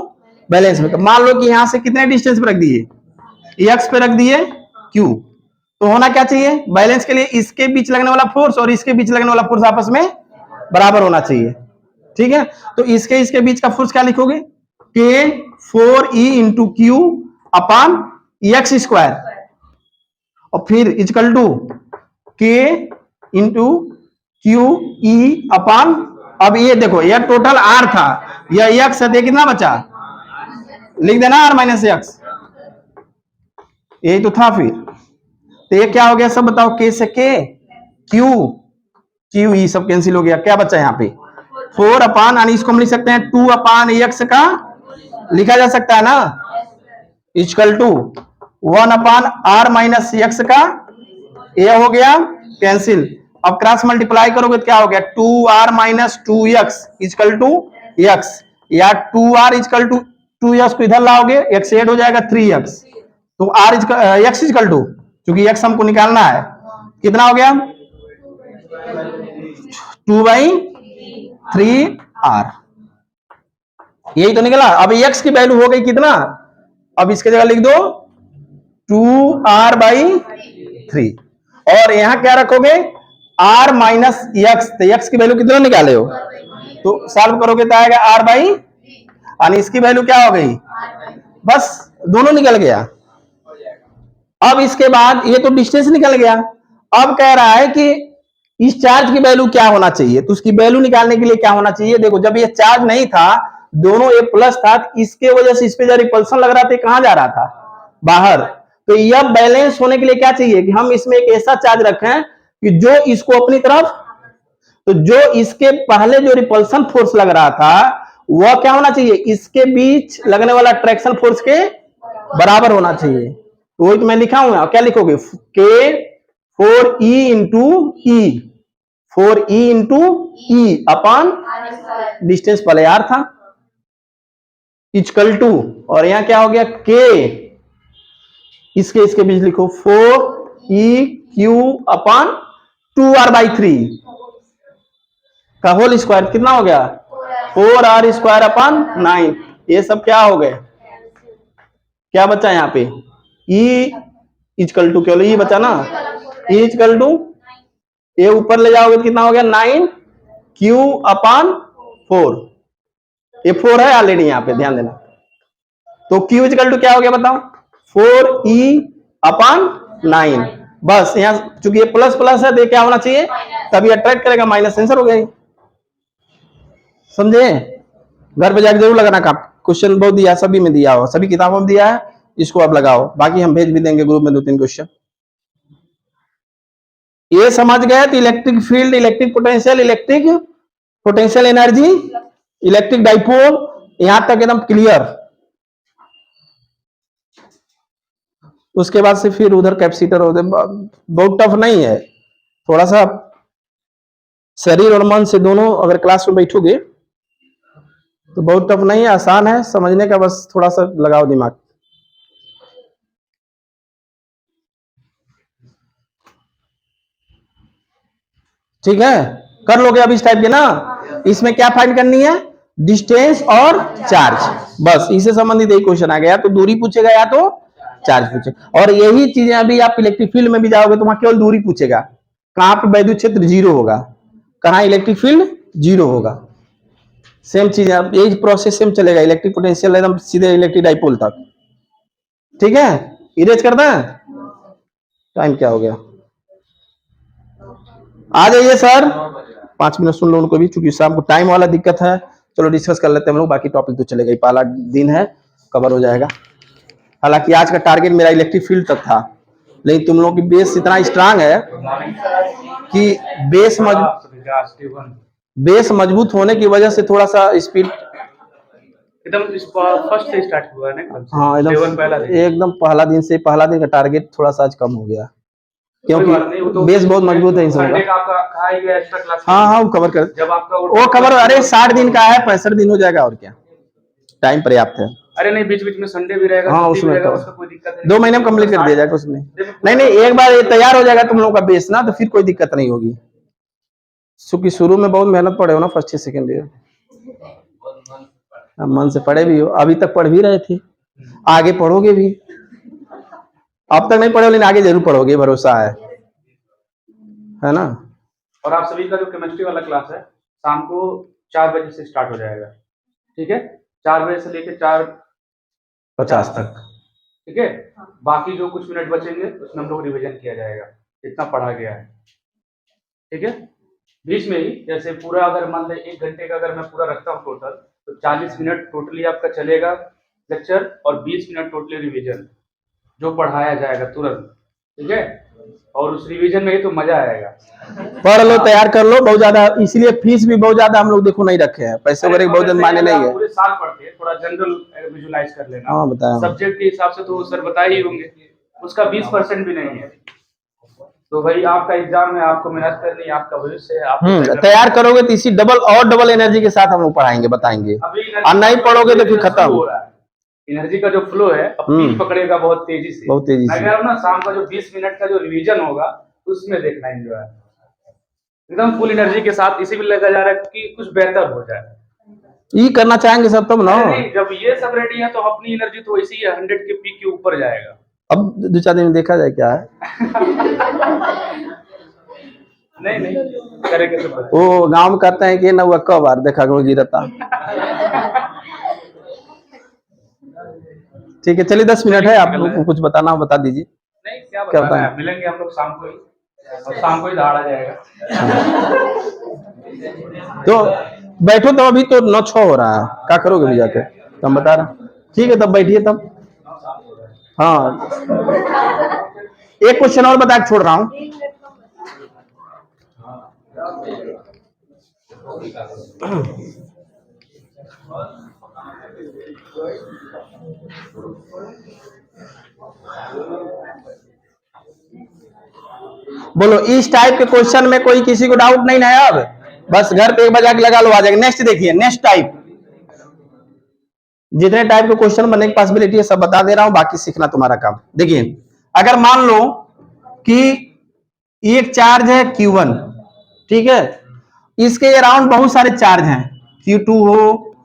बैलेंस में। मान लो कि यहां से कितने डिस्टेंस पे रख दिए, एक्स पे रख दिए क्यू, तो होना क्या चाहिए बैलेंस के लिए, इसके बीच लगने वाला फोर्स और इसके बीच लगने वाला फोर्स आपस में बराबर होना चाहिए। ठीक है, तो इसके बीच का फोर्स क्या लिखोगे, के 4E इंटू क्यू अपान एक्स स्क्वायर, और फिर इजकल टू के इंटू क्यू ई अपान, अब ये देखो यह टोटल आर था, यह एक्स है, कितना बचा, लिख देना आर माइनस एक्स, यही तो था। फिर तो ये क्या हो गया सब बताओ, के से के, क्यू क्यू ई सब कैंसिल हो गया, क्या बचा यहाँ पे 4 अपान, यानी इसको हम लिख सकते हैं 2 अपान एक्स का लिखा जा सकता है ना, equal to 1 upon r minus x का, ये हो गया कैंसिल। अब क्रॉस मल्टीप्लाई करोगे तो क्या हो गया 2r minus 2x equal to x, या 2r इक्वल टू 2x को इधर लाओगे x ऐड हो जाएगा 3x, तो r x इक्वल टू, क्योंकि x हमको निकालना है, कितना हो गया 2/3r, यही तो निकला। अब x की वैल्यू हो गई कितना, अब इसके जगह लिख दो 2r/3, और यहां क्या रखोगे r माइनस एक्स, तो x की वैल्यू कितना निकाले हो, तो सॉल्व करोगे तो आएगा r/, यानी इसकी वैल्यू क्या हो गई, बस दोनों निकल गया। अब इसके बाद ये तो डिस्टेंस निकल गया, अब कह रहा है कि इस चार्ज की वैल्यू क्या होना चाहिए, तो उसकी वैल्यू निकालने के लिए क्या होना चाहिए, देखो जब ये चार्ज नहीं था, दोनों ये प्लस था, इसके वजह से इस पे जो रिपल्सन लग रहा था कहां जा रहा था, बाहर, तो यह बैलेंस होने के लिए क्या चाहिए कि हम इसमें एक ऐसा चार्ज रखें कि जो इसको अपनी तरफ, तो जो इसके पहले जो रिपल्सन फोर्स लग रहा था वह क्या होना चाहिए, इसके बीच लगने वाला अट्रैक्शन फोर्स के बराबर होना चाहिए, तो वही तो मैं लिखा हूं, क्या लिखोगे के 4E इंटू ई, 4E इंटू ई अपॉन डिस्टेंस पहले आर था इक्वल टू, और यहां क्या हो गया के, इसके बीच लिखो 4EQ अपॉन 2r/3 का होल स्क्वायर, कितना हो गया 4r स्क्वायर अपॉन 9, ये सब क्या हो गए, क्या बचा यहाँ पे E इक्वल टू, केवल E बचा ना, E इक्वल टू, ये ऊपर ले जाओगे तो कितना हो गया 9Q अपॉन 4, ये 4 है ऑलरेडी यहाँ पे ध्यान देना, तो Q इक्वल टू क्या हो गया बताओ 4E अपॉन 9, बस यहाँ चूंकि ये प्लस प्लस है तो क्या होना चाहिए, तभी अट्रैक्ट करेगा, माइनस आंसर हो गया, समझे। घर पे जाकर जरूर लगाना, का क्वेश्चन बहुत दिया, सभी में दिया हो, सभी किताबों में दिया है, इसको आप लगाओ, बाकी हम भेज भी देंगे ग्रुप में 2-3 क्वेश्चन। ये समझ गए तो electric field, electric potential energy, electric dipole, यहां तक एकदम क्लियर। उसके बाद से फिर उधर कैपेसिटर होते, बहुत टफ नहीं है, थोड़ा सा शरीर और मन से दोनों अगर क्लास में बैठोगे तो बहुत टफ नहीं है, आसान है समझने का, बस थोड़ा सा लगाओ दिमाग। ठीक है, कर लोगे अब इस टाइप के ना, इसमें क्या फाइंड करनी है, डिस्टेंस और चार्ज, बस इससे संबंधित एक क्वेश्चन आ गया, तो दूरी पूछेगा या तो चार्ज पूछेगा, और यही चीजें अभी आप इलेक्ट्रिक फील्ड में भी जाओगे तो वहां केवल दूरी पूछेगा, कहां पर वैद्युत क्षेत्र 0 होगा, कहां इलेक्ट्रिक फील्ड 0 होगा, सेम चीज है, यही प्रोसेस सेम चलेगा, इलेक्ट्रिक पोटेंशियल एकदम सीधे इलेक्ट्रिक डाइपोल तक। ठीक है, इरेज कर दें, टाइम क्या हो गया, आ जाइए सर, 5 मिनट सुन लो उनको भी, चूंकि शाम को टाइम वाला दिक्कत है, चलो डिस्कस कर लेते हैं हम लोग, बाकी टॉपिक तो चलेगा ही, पहला दिन है कवर हो जाएगा। हालांकि आज का टारगेट मेरा इलेक्ट्रिक फील्ड तक था, लेकिन तुम लोगों की बेस इतना स्ट्रांग है कि बेस मजबूत होने की वजह से थोड़ा सा स्पीड एकदम फर्स्ट से स्टार्ट हुआ है ना, हाँ एकदम पहला दिन से, पहला दिन का टारगेट थोड़ा सा आज कम हो गया, क्योंकि तो बेस बहुत मजबूत है इन सब का। हाँ वो कवर कर, जब आपका वो कवर, अरे 60 दिन का है, 65 दिन हो जाएगा, और क्या टाइम पर्याप्त है। अरे नहीं, बीच बीच में संडे भी रहेगा, हाँ उसमें उसका कोई दिक्कत नहीं, 2 महीने में कंप्लीट कर दिया जाएगा उसमें, नहीं एक बार ये तैयार हो जाएगा तुम लोगों का बेस ना, तो फिर कोई दिक्कत नहीं होगी, क्योंकि शुरू में बहुत मेहनत पड़े हो ना, फर्स्ट ईयर सेकेंड ईयर, मन से पढ़े भी हो, अभी तक पढ़ भी रहे थे, आगे पढ़ोगे भी। अब तक नहीं पढ़े लेकिन आगे जरूर पढ़ोगे, भरोसा है ना। और आप सभी का जो केमिस्ट्री वाला क्लास है शाम को 4 बजे से स्टार्ट हो जाएगा, ठीक है, 4 बजे से लेकर 4:50 तक, ठीक है। बाकी जो कुछ मिनट बचेंगे उसमें हम लोग रिवीजन किया जाएगा, इतना पढ़ा गया है, ठीक है। बीच में ही जैसे पूरा अगर मान लें 1 घंटे का अगर मैं पूरा रखता हूँ टोटल, तो 40 मिनट टोटली आपका चलेगा लेक्चर और 20 मिनट टोटली रिवीजन जो पढ़ाया जाएगा तुरंत, ठीक है। और उस रिवीजन में ही तो मजा आएगा। पढ़ लो, तैयार कर लो, बहुत ज्यादा, इसलिए फीस भी बहुत ज्यादा हम लोग देखो नहीं रखे हैं, पैसे वगैरह बहुत ज्यादा मायने नहीं है। पूरे साल पढ़ते हैं, थोड़ा जनरल विजुलाइज कर लेना। हाँ बताया, सब्जेक्ट के हिसाब से तो सर बता ही होंगे, उसका 20% भी नहीं है। तो भाई आपका एग्जाम है, आपको मेहनत करनी है, आपका भविष्य है, आप तैयार करोगे तो इसी डबल एनर्जी के साथ हम लोग पढ़ाएंगे, बताएंगे। और नहीं पढ़ोगे तो फिर खत्म। एनर्जी का जो फ्लो है अब पीक पकड़ेगा बहुत तेजी से, बहुत तेजी से। अगर ना शाम का जो 20 मिनट का जो रिवीजन होगा उसमें देखना एंजॉय एकदम फुल एनर्जी के साथ, इसी में लगा जा रहा है कि कुछ बेहतर हो जाए। ये करना चाहेंगे सब तब ना। जब ये सब रेडी है तो अपनी एनर्जी तो वैसे ही 100 के पीक के ऊपर जाएगा। अब 2-4 दिन में देखा जाए क्या है। नहीं करेंगे तो वो गांव में कहते हैं कि ना कब बार देखा वो गिरता। ठीक है, चलिए 10 मिनट है, आपको कुछ बताना हो बता दीजिए। नहीं क्या बताना है, मिलेंगे हम लोग शाम को ही, और शाम को ही दहाड़ा जाएगा। तो बैठो, तो अभी तो 9:06 हो रहा है, क्या करोगे भी जाके, तुम बता रहा। ठीक है तब बैठिए तब। हाँ एक क्वेश्चन और बता के छोड़ रहा हूँ। बोलो, इस टाइप के क्वेश्चन में कोई किसी को डाउट नहीं है? अब बस घर पे एक बार जाके लगा लो, आ जाएगा। नेक्स्ट देखिए, नेक्स्ट टाइप, जितने टाइप के क्वेश्चन बनने की पॉसिबिलिटी है सब बता दे रहा हूं, बाकी सीखना तुम्हारा काम। देखिए, अगर मान लो कि एक चार्ज है Q1, ठीक है, इसके अराउंड बहुत सारे चार्ज हैं, Q2 हो,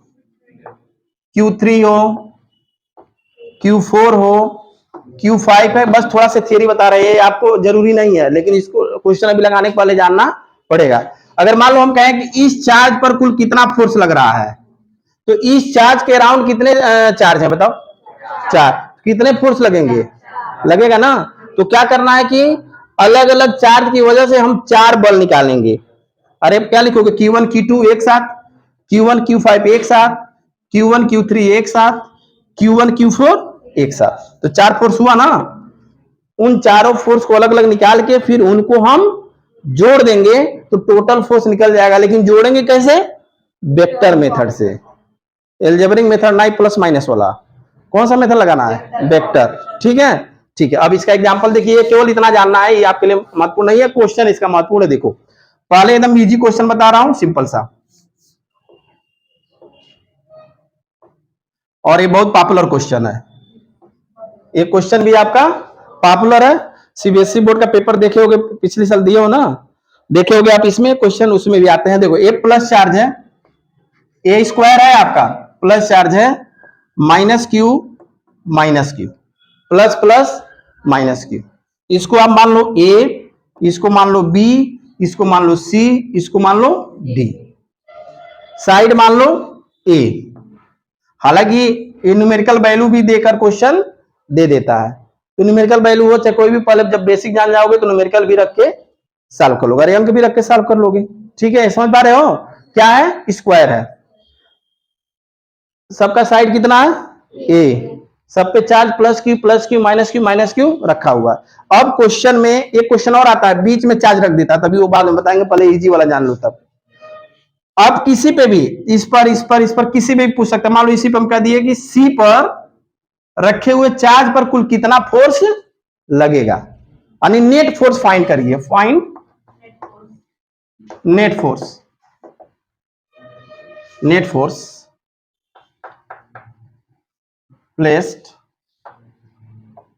Q3 हो, Q4 हो, Q5 है। बस थोड़ा सा थियरी बता रहे हैं, आपको जरूरी नहीं है, लेकिन इसको क्वेश्चन अभी लगाने के पहले जानना पड़ेगा। अगर मान लो हम कहें कि इस चार्ज पर कुल कितना फोर्स लग रहा है, तो इस चार्ज के अराउंड कितने चार्ज है बताओ? 4। कितने फोर्स लगेंगे? लगेगा ना। तो क्या करना है कि अलग अलग चार्ज की वजह से हम 4 बल निकालेंगे। अरे क्या लिखोगे? Q1 Q2 एक साथ, Q1 Q5 एक साथ, Q1 Q3 एक साथ, Q1 Q4 एक साथ। तो 4 फोर्स हुआ ना। उन चारों फोर्स को अलग अलग निकाल के फिर उनको हम जोड़ देंगे तो टोटल फोर्स निकल जाएगा। लेकिन जोड़ेंगे कैसे? वेक्टर मेथड से। एल्जेब्रिक मेथड नहीं, प्लस माइनस वाला। कौन सा मेथड लगाना है? वेक्टर। ठीक है, ठीक है। अब इसका एग्जांपल देखिए, केवल इतना जानना है, ये आपके लिए महत्वपूर्ण नहीं है, क्वेश्चन इसका महत्वपूर्ण है। देखो, पहले एकदम इजी क्वेश्चन बता रहा हूं, सिंपल सा, और ये बहुत पॉपुलर क्वेश्चन है। ये क्वेश्चन भी आपका पॉपुलर है, सीबीएसई बोर्ड का पेपर देखे होगे, पिछले साल दिए हो ना, देखे होगे आप। इसमें क्वेश्चन उसमें भी आते हैं। देखो, ए प्लस चार्ज है, ए स्क्वायर है आपका, प्लस चार्ज है, minus Q plus plus minus Q. इसको आप मान लो ए, इसको मान लो बी, इसको मान लो सी, इसको मान लो डी, साइड मान लो ए। हालांकि ये न्यूमेरिकल वैल्यू भी देकर क्वेश्चन दे देता है। तो न्यूमेरिकल वैल्यू हो चाहे कोई भी, पहले जब बेसिक जान जाओगे तो न्यूमेरिकल भी रख के सॉल्व कर लोगे, अरे अंक भी रख के सॉल्व कर लोगे। ठीक है, समझ पा रहे हो? क्या है? स्क्वायर है, सबका साइड कितना है? ए, सब पे charge plus Q minus Q रखा हुआ। अब क्वेश्चन में एक क्वेश्चन और आता है, बीच में चार्ज रख देता है, तभी वो बाद में बताएंगे, पहले इजी वाला जान लो तब। अब किसी पे भी, इस पर किसी पे भी पूछ सकते हैं। मान लो इसी पे हम कह दिए कि सी पर रखे हुए चार्ज पर कुल कितना फोर्स लगेगा, यानी नेट फोर्स फाइंड करिए। Find net force placed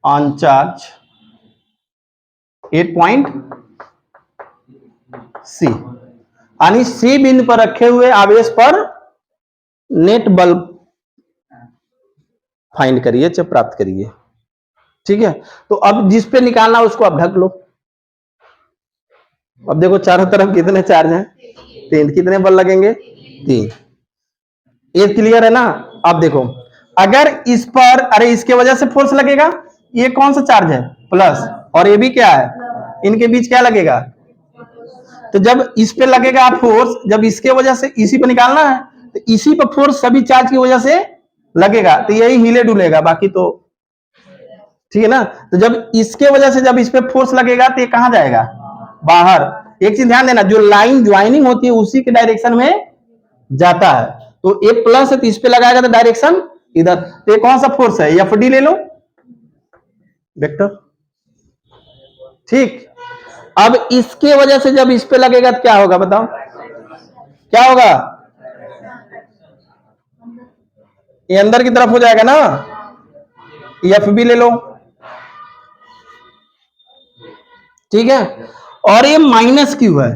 on charge 8 point C। यानी सी बिंदु पर रखे हुए आवेश पर नेट बल फाइंड करिए, चाहे प्राप्त करिए। ठीक है, तो अब जिस पे निकालना उसको आप ढक लो। अब देखो चारों तरफ कितने चार्ज हैं, 3। कितने बल लगेंगे, 3। ये क्लियर है ना। अब देखो अगर इस पर, अरे इसके वजह से फोर्स लगेगा, ये कौन सा चार्ज है, प्लस, और ये भी क्या है, इनके बीच क्या लगेगा। तो जब इस पे लगेगा फोर्स, जब इसके वजह से इसी पे निकालना है, तो इसी पर फोर्स सभी चार्ज की वजह से लगेगा, तो यही हिले डुलेगा, बाकी तो ठीक है ना। तो जब इसके वजह से जब इस पे फोर्स लगेगा तो ये कहां जाएगा, बाहर। एक चीज ध्यान देना, जो लाइन ज्वाइनिंग होती है उसी के डायरेक्शन में जाता है। तो ए प्लस है तो इस पे लगाएगा तो डायरेक्शन इधर। तो ये कौन सा फोर्स है, एफ डी ले लो वेक्टर। ठीक, अब इसके वजह से जब इस पे लगेगा तो क्या होगा, बताओ क्या होगा, ये अंदर की तरफ हो जाएगा ना, एफ बी ले लो। ठीक है, और ये माइनस क्यू है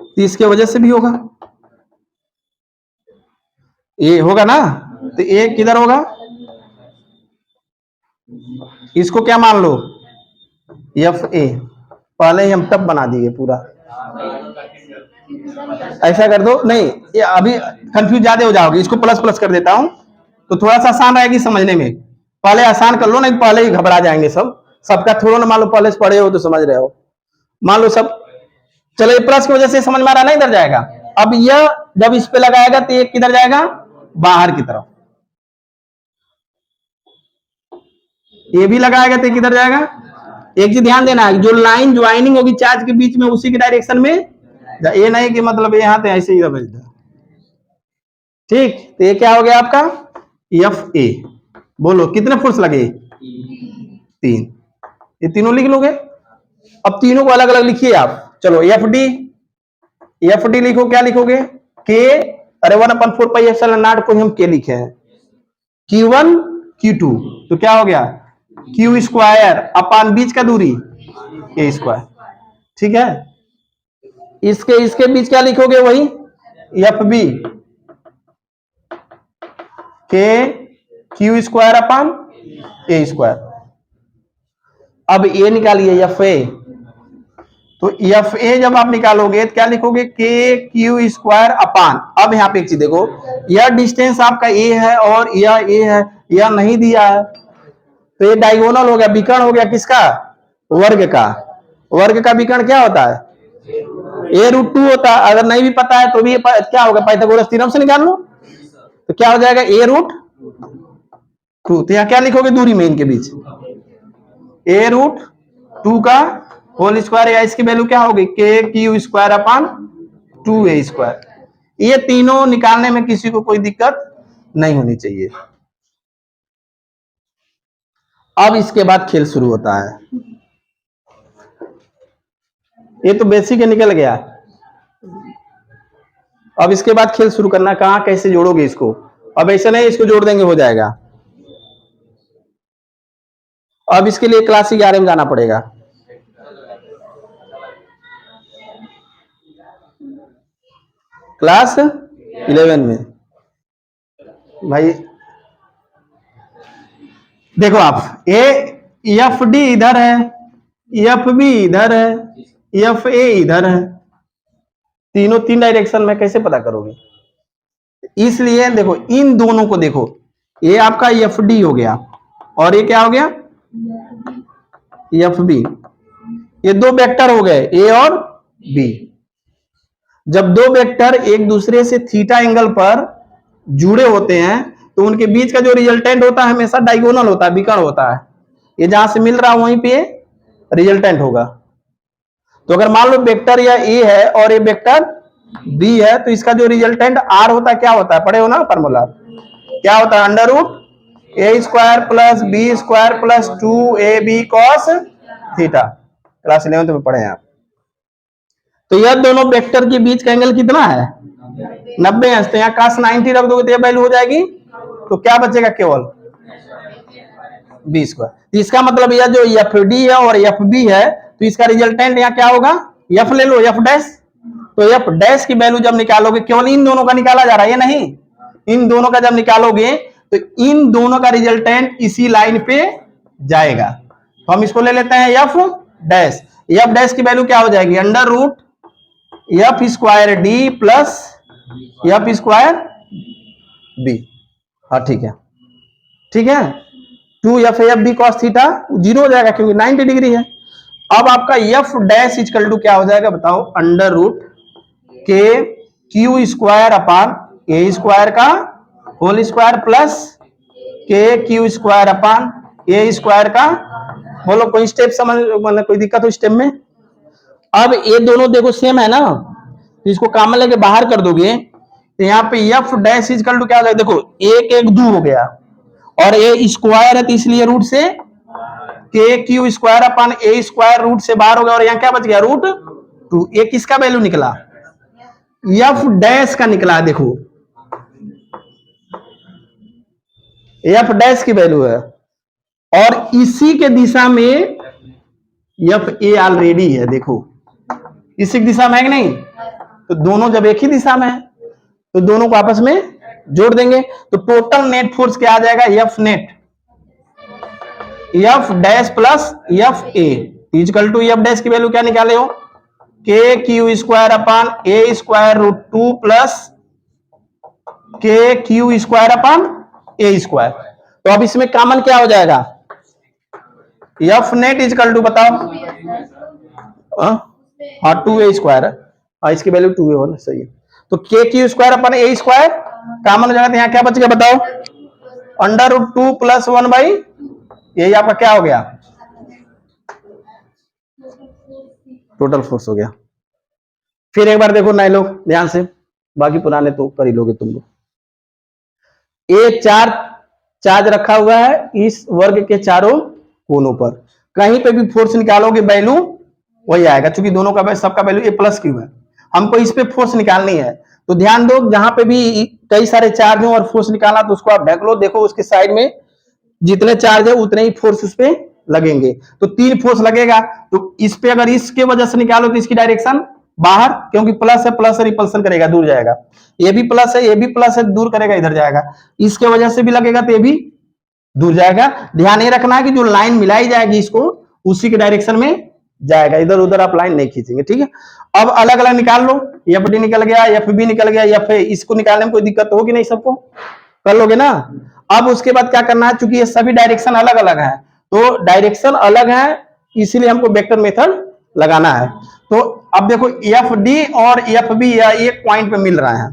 तो इसके वजह से भी होगा, ये होगा ना। तो ये किधर होगा, इसको क्या मान लो, एफ ए। पहले ही हम तब बना दिए पूरा, ऐसा कर दो, नहीं ये अभी कंफ्यूज ज्यादा हो जाओगे, इसको प्लस प्लस कर देता हूं तो थोड़ा सा आसान रहेगी समझने में। पहले आसान कर लो, नहीं पहले ही घबरा जाएंगे सब। सबका थोड़ा ना मान लो पहले से पढ़े हो तो समझ रहे हो, मान लो सब। चलो ये प्लस की वजह से समझ में आ रहा है ना, इधर जाएगा। अब यह जब इस पे लगाएगा तो ये किधर जाएगा, बाहर की तरफ। ये भी लगाएगा तो किधर जाएगा। एक चीज ध्यान देना है, जो लाइन ज्वाइनिंग होगी चार्ज के बीच में उसी के डायरेक्शन में, ये नहीं कि मतलब यहाँ तो ऐसे ही समझ दो। ठीक, तो ये क्या हो गया आपका, एफ ए। बोलो कितने फोर्स लगे, 3। ये तीनों लिख लोगे। अब तीनों को अलग अलग लिखिए आप। चलो एफ डी, एफ डी लिखो, क्या लिखोगे, के, अरे 1/4 पाई एप्सिलॉन नॉट को हम के लिखे हैं, Q1 Q2, तो क्या हो गया, क्यू स्क्वायर अपान बीच का दूरी ए स्क्वायर। ठीक है, इसके बीच क्या लिखोगे, वही एफ बी के q square upon a square. अब ए निकालिए एफ ए, तो एफ ए जब आप निकालोगे तो क्या लिखोगे, के क्यू स्क्वायर अपान। अब यहाँ पे एक चीज देखो, यह डिस्टेंस आपका ए है और यह ए है, यह नहीं दिया है, तो ये डायगोनल हो गया, विकर्ण हो गया किसका, वर्ग का। वर्ग का विकर्ण क्या होता है, a√2 होता है। अगर नहीं भी पता है तो भी क्या होगा, पाइथागोरस थ्योरम से निकाल लो, तो क्या हो जाएगा, a√2। तो यहाँ क्या लिखोगे, दूरी में इनके बीच a√2 का होल स्क्वायर, या इसकी वैल्यू क्या होगी, के क्यू स्क्वायर अपान 2a स्क्वायर। ये तीनों निकालने में किसी को कोई दिक्कत नहीं होनी चाहिए। अब इसके बाद खेल शुरू होता है। ये तो बेसिक निकल गया, अब इसके बाद खेल शुरू करना, कहां कैसे जोड़ोगे इसको। अब ऐसा नहीं इसको जोड़ देंगे हो जाएगा, अब इसके लिए क्लास 11 में जाना पड़ेगा। क्लास 11 में भाई देखो, आप ए एफ डी इधर है, एफ बी इधर है, एफ ए इधर है, तीनों 3 डायरेक्शन में कैसे पता करोगे। इसलिए देखो इन दोनों को देखो, ये आपका एफ डी हो गया और ये क्या हो गया, एफ बी। ये 2 वेक्टर हो गए, ए और बी। जब 2 वेक्टर एक दूसरे से थीटा एंगल पर जुड़े होते हैं तो उनके बीच का जो रिजल्टेंट होता है हमेशा डायगोनल होता है, विकर्ण होता है। ये जहां से मिल रहा है वहीं पे रिजल्टेंट होगा। तो अगर मान लो वेक्टर या ए है और ये वेक्टर बी है, तो इसका जो रिजल्टेंट आर होता है क्या होता है, पढ़े हो ना फॉर्मूला, क्या होता है, √a square plus b square plus 2ab cos theta. Class 11 में पढ़े हैं आप। तो यह दोनों वेक्टर के बीच का एंगल कितना है, 90 है। तो यहाँ cos 90 रख दोगे तो यह वैल्यू हो जाएगी, तो क्या बचेगा, केवल बी स्क्वायर। तो इसका मतलब यह जो एफ डी है और एफ बी है, तो इसका रिजल्टेंट यहाँ क्या होगा, एफ ले लो, एफ डैश। तो एफ डैश की वैल्यू जब निकालोगे, केवल इन दोनों का निकाला जा रहा है, ये नहीं, इन दोनों का जब निकालोगे तो इन दोनों का रिजल्टेंट इसी लाइन पे जाएगा। तो हम इसको ले लेते हैं एफ डैश। एफ डैश की वैल्यू क्या हो जाएगी, under root f square d plus f square b. हाँ ठीक है, ठीक है, 2f कॉस थीटा 0 हो जाएगा क्योंकि 90 डिग्री है। अब आपका एफ डैश इक्वल टू क्या हो जाएगा बताओ, अंडर रूट के q square upon a square का whole square plus k q square upon a square का। बोलो कोई स्टेप समझ, मतलब कोई दिक्कत हो स्टेप में? अब ये दोनों देखो सेम है ना, तो इसको कॉमन लेके बाहर कर दोगे तो यहाँ पे एफ डैश इक्वल टू क्या हो जाएगा, देखो एक एक दो हो गया और ए स्क्वायर है तो इसलिए रूट से के क्यू स्क्वायर अपन ए स्क्वायर रूट से बाहर हो गया और यहाँ क्या बच गया रूट 2। ये किसका वैल्यू निकला, एफ डैश का निकला। देखो एफ डैश की वैल्यू है और इसी के दिशा में एफ ए ऑलरेडी है। देखो इसी की दिशा में है कि नहीं, तो दोनों जब एक ही दिशा में है तो दोनों को आपस में जोड़ देंगे तो टोटल नेट फोर्स क्या आ जाएगा, f net f dash plus f a equal to f dash की वैल्यू क्या निकाले हो, k q square upon a square root 2 plus k q square upon a square. तो अब इसमें कॉमन क्या हो जाएगा, एफ नेट इक्वल टू बताओ, हाँ 2a स्क्वायर है, इसकी वैल्यू 2a होना सही है। तो के क्यू स्क्वायर अपन ए स्क्वायर कॉमन हो जाएगा, तो यहाँ क्या बच गया बताओ, अंडर रूट 2 प्लस 1 बाई, यही आपका क्या हो गया, टोटल फोर्स हो गया। फिर एक बार देखो नए लोग ध्यान से, बाकी पुराने तो कर ही लोगे तुम लोग। एक चार्ज रखा हुआ है इस वर्ग के चारों कोनों पर, कहीं पे भी फोर्स निकालोगे वैल्यू वही आएगा, क्योंकि दोनों का सबका वैल्यू ए प्लस क्यू है। हमको इस पे फोर्स निकालनी है तो ध्यान दो, जहां पे भी कई सारे चार्ज हो और फोर्स निकालना तो उसको आप ढक लो, देखो उसके साइड में जितने चार्ज है उतने ही फोर्स उस पे लगेंगे। तो 3 फोर्स लगेगा, तो इस पे अगर इसके वजह से निकालो तो इसकी डायरेक्शन बाहर, क्योंकि प्लस है, प्लस रिपल्सन करेगा, दूर जाएगा। ये भी प्लस है, ये भी प्लस है, दूर करेगा, इधर जाएगा। इसके वजह से भी लगेगा तो ये भी दूर जाएगा। ध्यान ये रखना है कि जो लाइन मिलाई जाएगी इसको उसी के डायरेक्शन में जाएगा, इधर उधर आप लाइन नहीं खींचेंगे, ठीक है। अब अलग अलग निकाल लो, एफ डी निकल गया, एफ बी निकल गया, एफ ए, इसको निकालने में कोई दिक्कत होगी नहीं, सबको कर लोगे ना। अब उसके बाद क्या करना है, चूंकि ये सभी डायरेक्शन अलग अलग है तो डायरेक्शन अलग है इसीलिए हमको वेक्टर मेथड लगाना है। तो अब देखो एफ डी और एफ बी एक पॉइंट पे मिल रहा है,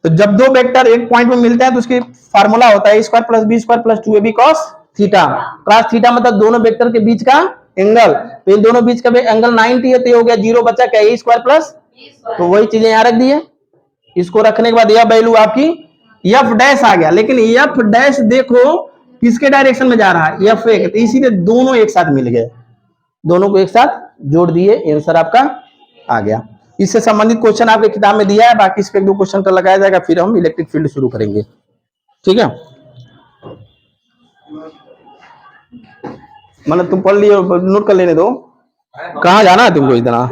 तो जब दो वेक्टर एक पॉइंट पे मिलते हैं तो उसकी फार्मूला होता है square plus b square plus 2ab cos theta. Cos theta मतलब दोनों वेक्टर के बीच का एंगल, तो इन दोनों बीच का एंगल 90 है, तो ये हो गया 0 बचा क्या, ए स्क्वायर प्लस, तो वही चीजें यहाँ रख दी है। इसको रखने के बाद यह वैल्यू आपकी एफ डैश आ गया, लेकिन एफ डैश देखो किसके डायरेक्शन में जा रहा है, एफ ए, तो इसीलिए दोनों एक साथ मिल गए, दोनों को एक साथ जोड़ दिए, आंसर आपका आ गया। इससे संबंधित क्वेश्चन आपके किताब में दिया है, बाकी इस पे 1-2 क्वेश्चन का लगाया जाएगा, फिर हम इलेक्ट्रिक फील्ड शुरू करेंगे, ठीक है। मतलब तुम पढ़ लियो, नोट कर लेने दो, कहाँ जाना है तुमको इतना।